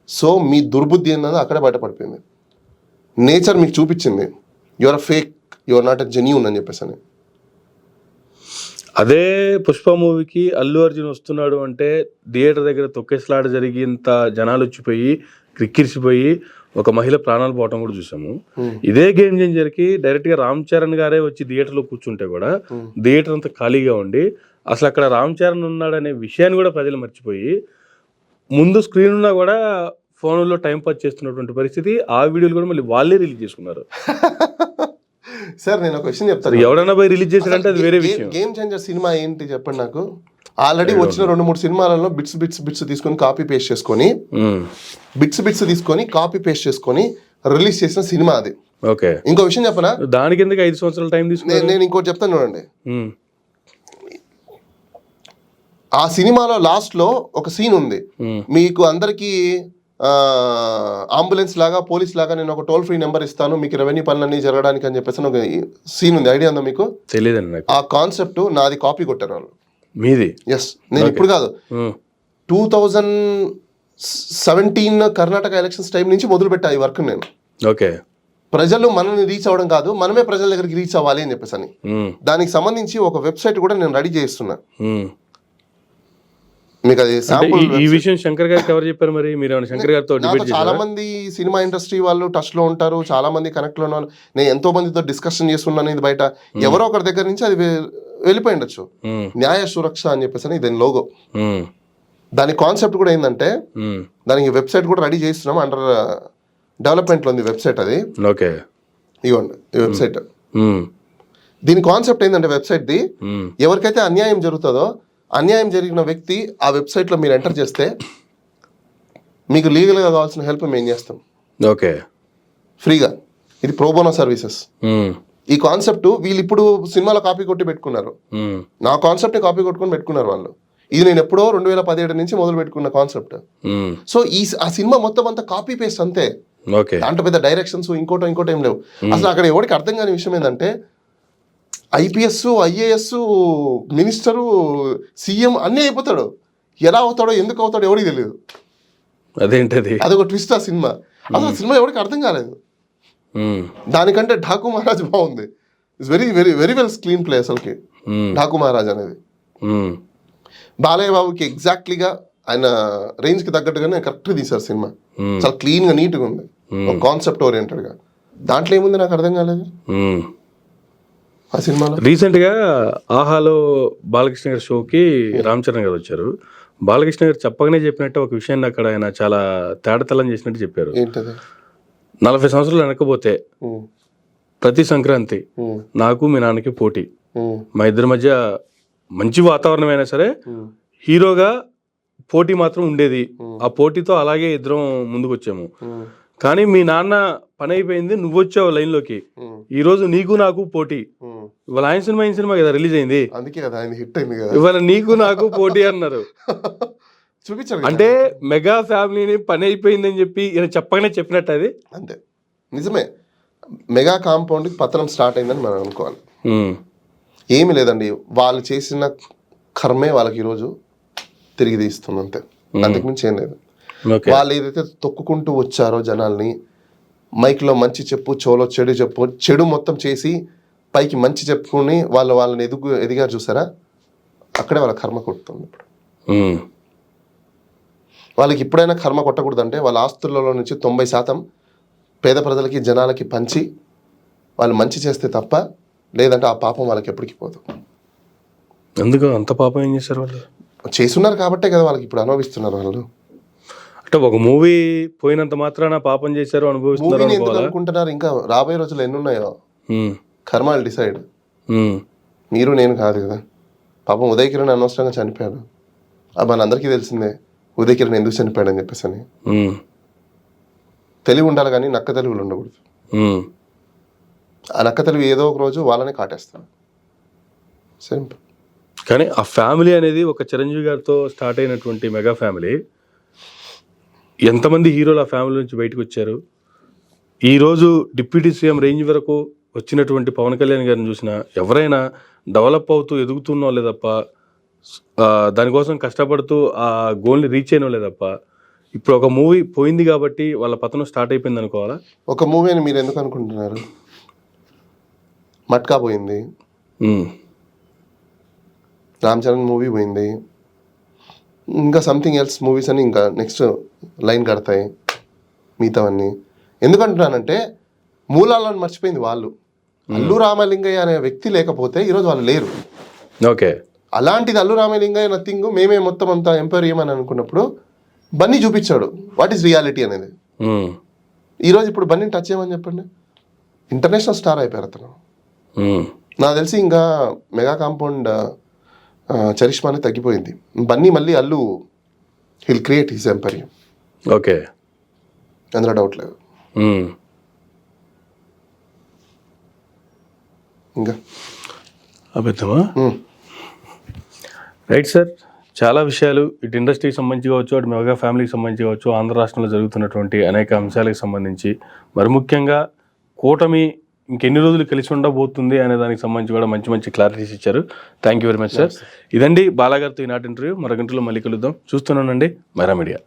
సో మీ దుర్బుద్ధి అన్నది అక్కడే బయటపడిపోయింది. నేచర్ మీకు చూపించింది your fake, your not a genuine అని చెప్పేసి అని. అదే పుష్ప మూవీకి అల్లు అర్జున్ వస్తున్నాడు అంటే థియేటర్ దగ్గర తొక్కేసలాట జరిగి ఇంత జనాలు వచ్చిపోయి క్రిక్కిరిసిపోయి ఒక మహిళ ప్రాణాలు పోవటం కూడా చూసాము. ఇదే గేమ్ చేంజర్కి డైరెక్ట్గా రామ్ చరణ్ గారే వచ్చి థియేటర్లో కూర్చుంటే కూడా థియేటర్ అంతా ఖాళీగా ఉండి అసలు అక్కడ రామ్ చరణ్ ఉన్నాడనే విషయాన్ని కూడా ప్రజలు మర్చిపోయి ముందు స్క్రీన్ ఉన్నా కూడా ఫోన్లో టైం పాస్ చేస్తున్నటువంటి పరిస్థితి. ఆ వీడియోలు కూడా మళ్ళీ వాళ్ళే రిలీజ్ చేసుకున్నారు. సార్ నేను ఒక విషయం చెప్తాను, ఎవరైనా పోయి రిలీజ్ చేశారంటే అది వేరే విషయం. గేమ్ చేంజర్ సినిమా ఏంటి చెప్పండి నాకు? ఆల్రెడీ వచ్చిన 2-3 సినిమాలలో బిట్స్ తీసుకొని కాపీ పేస్ట్ చేసుకొని కాపీ పేస్ట్ చేసుకొని రిలీజ్ చేసిన సినిమా అది. ఓకే, ఇంకో విషయం చెప్పనా? దానికి ఎందుకు 5 సంవత్సరాల టైం తీసుకున్నాను? నేను ఇంకోటి చెప్తాను చూడండి. ఆ సినిమాలో లాస్ట్ లో ఒక సీన్ ఉంది, మీకు అందరికి అంబులెన్స్ లాగా పోలీస్ లాగా నేను ఒక టోల్ ఫ్రీ నెంబర్ ఇస్తాను మీకు రెవెన్యూ పనులన్నీ జరగడానికి అని చెప్పేసి ఒక సీన్ ఉంది. ఐడియా ఉందా మీకు? తెలియదండి. ఆ కాన్సెప్ట్ నాది కాపీ కొట్టారు వాళ్ళు. మీది? ఎస్, నేను ఇప్పుడు కాదు, 2017 కర్ణాటక ఎలక్షన్స్ టైం నుంచి మొదలు పెట్టా ఈ వర్క్ నేను. ఓకే, ప్రజలు మనల్ని రీచ్ అవ్వడం కాదు, మనమే ప్రజల దగ్గరికి రీచ్ అవ్వాలి అని చెప్పేసి అని. దానికి సంబంధించి ఒక వెబ్సైట్ కూడా నేను రెడీ చేస్తున్నా. మీకు అది ఈ విషయం శంకర్ గారికి ఎవరు చెప్పారు మరి? మీరు శంకర్ గారితో చాలా మంది సినిమా ఇండస్ట్రీ వాళ్ళు టచ్ లో ఉంటారు, చాలా మంది కనెక్ట్ లో ఉన్నారు. నేను ఎంతో మందితో డిస్కషన్ చేస్తున్నాను. ఇది బయట ఎవరో ఒకరి దగ్గర నుంచి అది వెళ్ళిపోయి ఉండొచ్చు. న్యాయ సురక్ష అని చెప్పేసి దీని లోగో. దాని కాన్సెప్ట్ కూడా ఏంటంటే దానికి వెబ్సైట్ కూడా రెడీ చేస్తున్నాం, అండర్ డెవలప్మెంట్ లో ఉంది వెబ్సైట్ అది. ఓకే, ఇవ్వండి ఈ వెబ్సైట్. దీని కాన్సెప్ట్ ఏంటంటే వెబ్సైట్ ది ఎవరికైతే అన్యాయం జరుగుతుందో, అన్యాయం జరిగిన వ్యక్తి ఆ వెబ్సైట్లో మీరు ఎంటర్ చేస్తే మీకు లీగల్గా కావాల్సిన హెల్ప్ మేము చేస్తాం. ఓకే, ఫ్రీగా. ఇది ప్రోబోనో సర్వీసెస్. ఈ కాన్సెప్ట్ వీళ్ళు ఇప్పుడు సినిమాలో కాపీ కొట్టి పెట్టుకున్నారు. నా కాన్సెప్ట్ కాపీ కొట్టుకొని పెట్టుకున్నారు వాళ్ళు. ఇది నేను ఎప్పుడో 2017 నుంచి మొదలు పెట్టుకున్న కాన్సెప్ట్. సో ఆ సినిమా మొత్తం అంతా కాపీ పేస్ట్ అంతే. దాంట్లో పెద్ద డైరెక్షన్స్ ఇంకోటి ఏం లేవు. అసలు అక్కడ ఎవరికి అర్థం కాని విషయం ఏంటంటే ఐపీఎస్, ఐఏఎస్, మినిస్టరు, సీఎం అన్నీ అయిపోతాడు. ఎలా అవుతాడో ఎందుకు అవుతాడో ఎవరికి తెలియదు. అదేంటది? అదొక ట్విస్ట్ ఆ సినిమా. అసలు సినిమా ఎవరికి అర్థం కాలేదు. దానికంటే ఢాకు మహారాజ్ బాగుంది. It's very very very well screen play అసలుకి ఢాకు మహారాజ్ అనేది. బాలయ్య బాబుకి ఎగ్జాక్ట్లీగా ఆయన రేంజ్కి తగ్గట్టుగానే కరెక్ట్గా తీశారు సినిమా. చాలా క్లీన్గా నీట్గా ఉంది, ఒక కాన్సెప్ట్ ఓరియంటెడ్గా. దాంట్లో ఏముంది నాకు అర్థం కాలేదు ఆ సినిమాలో. రీసెంట్గా ఆహాలో బాలకృష్ణ గారి షోకి రామ్ చరణ్ గారు వచ్చారు. బాలకృష్ణ గారు చెప్పగానే చెప్పినట్టు ఒక విషయాన్ని అక్కడ ఆయన చాలా తేడతలం చేసినట్టు చెప్పారు. 40 సంవత్సరాలు వెనకపోతే ప్రతి సంక్రాంతి నాకు మీ నాన్నకి పోటీ, మా ఇద్దరి మధ్య మంచి వాతావరణం అయినా సరే హీరోగా పోటీ మాత్రం ఉండేది. ఆ పోటీతో అలాగే ఇద్దరం ముందుకు వచ్చాము. కానీ మీ నాన్న పని అయిపోయింది, నువ్వు వచ్చావు లైన్లోకి, ఈ రోజు నీకు నాకు పోటీ, ఇవాళ ఆయన సినిమా కదా రిలీజ్ అయింది, అందుకే కదా ఆయన హిట్ అయింది కదా. ఇవాళ నీకు నాకు పోటీ అన్నారు. చూపించారు అంటే మెగా ఫ్యామిలీని పని అయిపోయిందని చెప్పి ఈయన చెప్పగానే చెప్పినట్టు అది అంతే. నిజమే, మెగా కాంపౌండ్కి పతనం స్టార్ట్ అయిందని మనం అనుకోవాలి. ఏమీ లేదండి, వాళ్ళు చేసిన కర్మే వాళ్ళకి ఈరోజు తిరిగి తీస్తుంది అంతే, అంతకుమించి ఏం లేదు. వాళ్ళు ఏదైతే తొక్కుకుంటూ వచ్చారో జనాల్ని, మైక్లో మంచి చెప్పు, చెవులో చెడు చెప్పు, చెడు మొత్తం చేసి పైకి మంచి చెప్పుకుని వాళ్ళని ఎదిగారు చూసారా, అక్కడే వాళ్ళ కర్మ కొడుతుంది. ఇప్పుడు వాళ్ళకి ఇప్పుడైనా కర్మ కొట్టకూడదంటే వాళ్ళ ఆస్తులలో నుంచి 90% పేద ప్రజలకి జనాలకి పంచి వాళ్ళు మంచి చేస్తే తప్ప, లేదంటే ఆ పాపం వాళ్ళకి ఎప్పటికీ పోదు. ఎందుకు అంత పాపం ఏం చేశారు వాళ్ళు? చేస్తున్నారు కాబట్టే కదా వాళ్ళకి ఇప్పుడు అనుభవిస్తున్నారు. వాళ్ళు అంటే ఒక మూవీ పోయినంత మాత్రాన పాపం చేశారు అనుభవిస్తున్నారు ఎందుకు అనుకుంటున్నారు? ఇంకా రాబోయే రోజులు ఎన్ని ఉన్నాయో, కర్మ డిసైడ్. మీరు నేను కాదు కదా. పాపం ఉదయ్ కిరణ్ అనవసరంగా చనిపోయాడు, మన అందరికీ తెలిసిందే ఉదయ్ కిరణ్ ఎందుకు చనిపోయాడు అని చెప్పేసి అని. తెలివి ఉండాలి కానీ నక్క తెలివిలు ఉండకూడదు. ఆ నక్క తెలివి ఏదో ఒక రోజు వాళ్ళనే కాటేస్తారు. సింపుల్. కానీ ఆ ఫ్యామిలీ అనేది ఒక చిరంజీవి గారితో స్టార్ట్ అయినటువంటి మెగా ఫ్యామిలీ, ఎంతమంది హీరోలు ఆ ఫ్యామిలీ నుంచి బయటకు వచ్చారు. ఈరోజు డిప్యూటీ సీఎం రేంజ్ వరకు వచ్చినటువంటి పవన్ కళ్యాణ్ గారిని చూసినా ఎవరైనా డెవలప్ అవుతూ ఎదుగుతున్న వాళ్ళే తప్ప, దానికోసం కష్టపడుతూ ఆ గోల్ని రీచ్ అయిన వాళ్ళే తప్ప, ఇప్పుడు ఒక మూవీ పోయింది కాబట్టి వాళ్ళ పతనం స్టార్ట్ అయిపోయింది అనుకోవాలా? ఒక మూవీ అని మీరు ఎందుకు అనుకుంటున్నారు? మట్కా పోయింది, రామ్ చరణ్ మూవీ పోయింది, ఇంకా సంథింగ్ ఎల్స్ మూవీస్ అని ఇంకా నెక్స్ట్ లైన్ కడతాయి మిగతావన్నీ. ఎందుకంటున్నానంటే మూలాలను మర్చిపోయింది వాళ్ళు. అల్లు రామలింగయ్య అనే వ్యక్తి లేకపోతే ఈరోజు వాళ్ళు లేరు. ఓకే, అలాంటిది అల్లు రామలింగయ్య నథింగ్, మేమే మొత్తం అంతా ఎంపైర్ ఏమని అనుకున్నప్పుడు బన్నీ చూపించాడు వాట్ ఈస్ రియాలిటీ అనేది. ఈరోజు ఇప్పుడు బన్నీని టచ్ చేయమని చెప్పండి, ఇంటర్నేషనల్ స్టార్ అయిపోయారు అతను. నాకు తెలిసి ఇంకా మెగా కాంపౌండ్ చరిష్మానే తగ్గిపోయింది. బన్నీ మళ్ళీ Allu will create his empire. Okay, అందులో డౌట్ లేదు. ఇంకా అబద్ధమా? రైట్ సార్, చాలా విషయాలు ఇటు ఇండస్ట్రీకి సంబంధించి కావచ్చు, అటు మెగా ఫ్యామిలీకి సంబంధించి కావచ్చు, ఆంధ్ర రాష్ట్రంలో జరుగుతున్నటువంటి అనేక అంశాలకు సంబంధించి, మరి ముఖ్యంగా కూటమి ఇంకెన్ని రోజులు కలిసి ఉండబోతుంది అనే దానికి సంబంధించి కూడా మంచి మంచి క్లారిటీస్ ఇచ్చారు. Thank you very much sir. ఇదండి బాలాగారితో ఈనాటి ఇంటర్వ్యూ. మరొక ఇంటర్వ్యూలో మళ్ళీ కలుద్దాం. చూస్తున్నానండి మైరా మీడియా.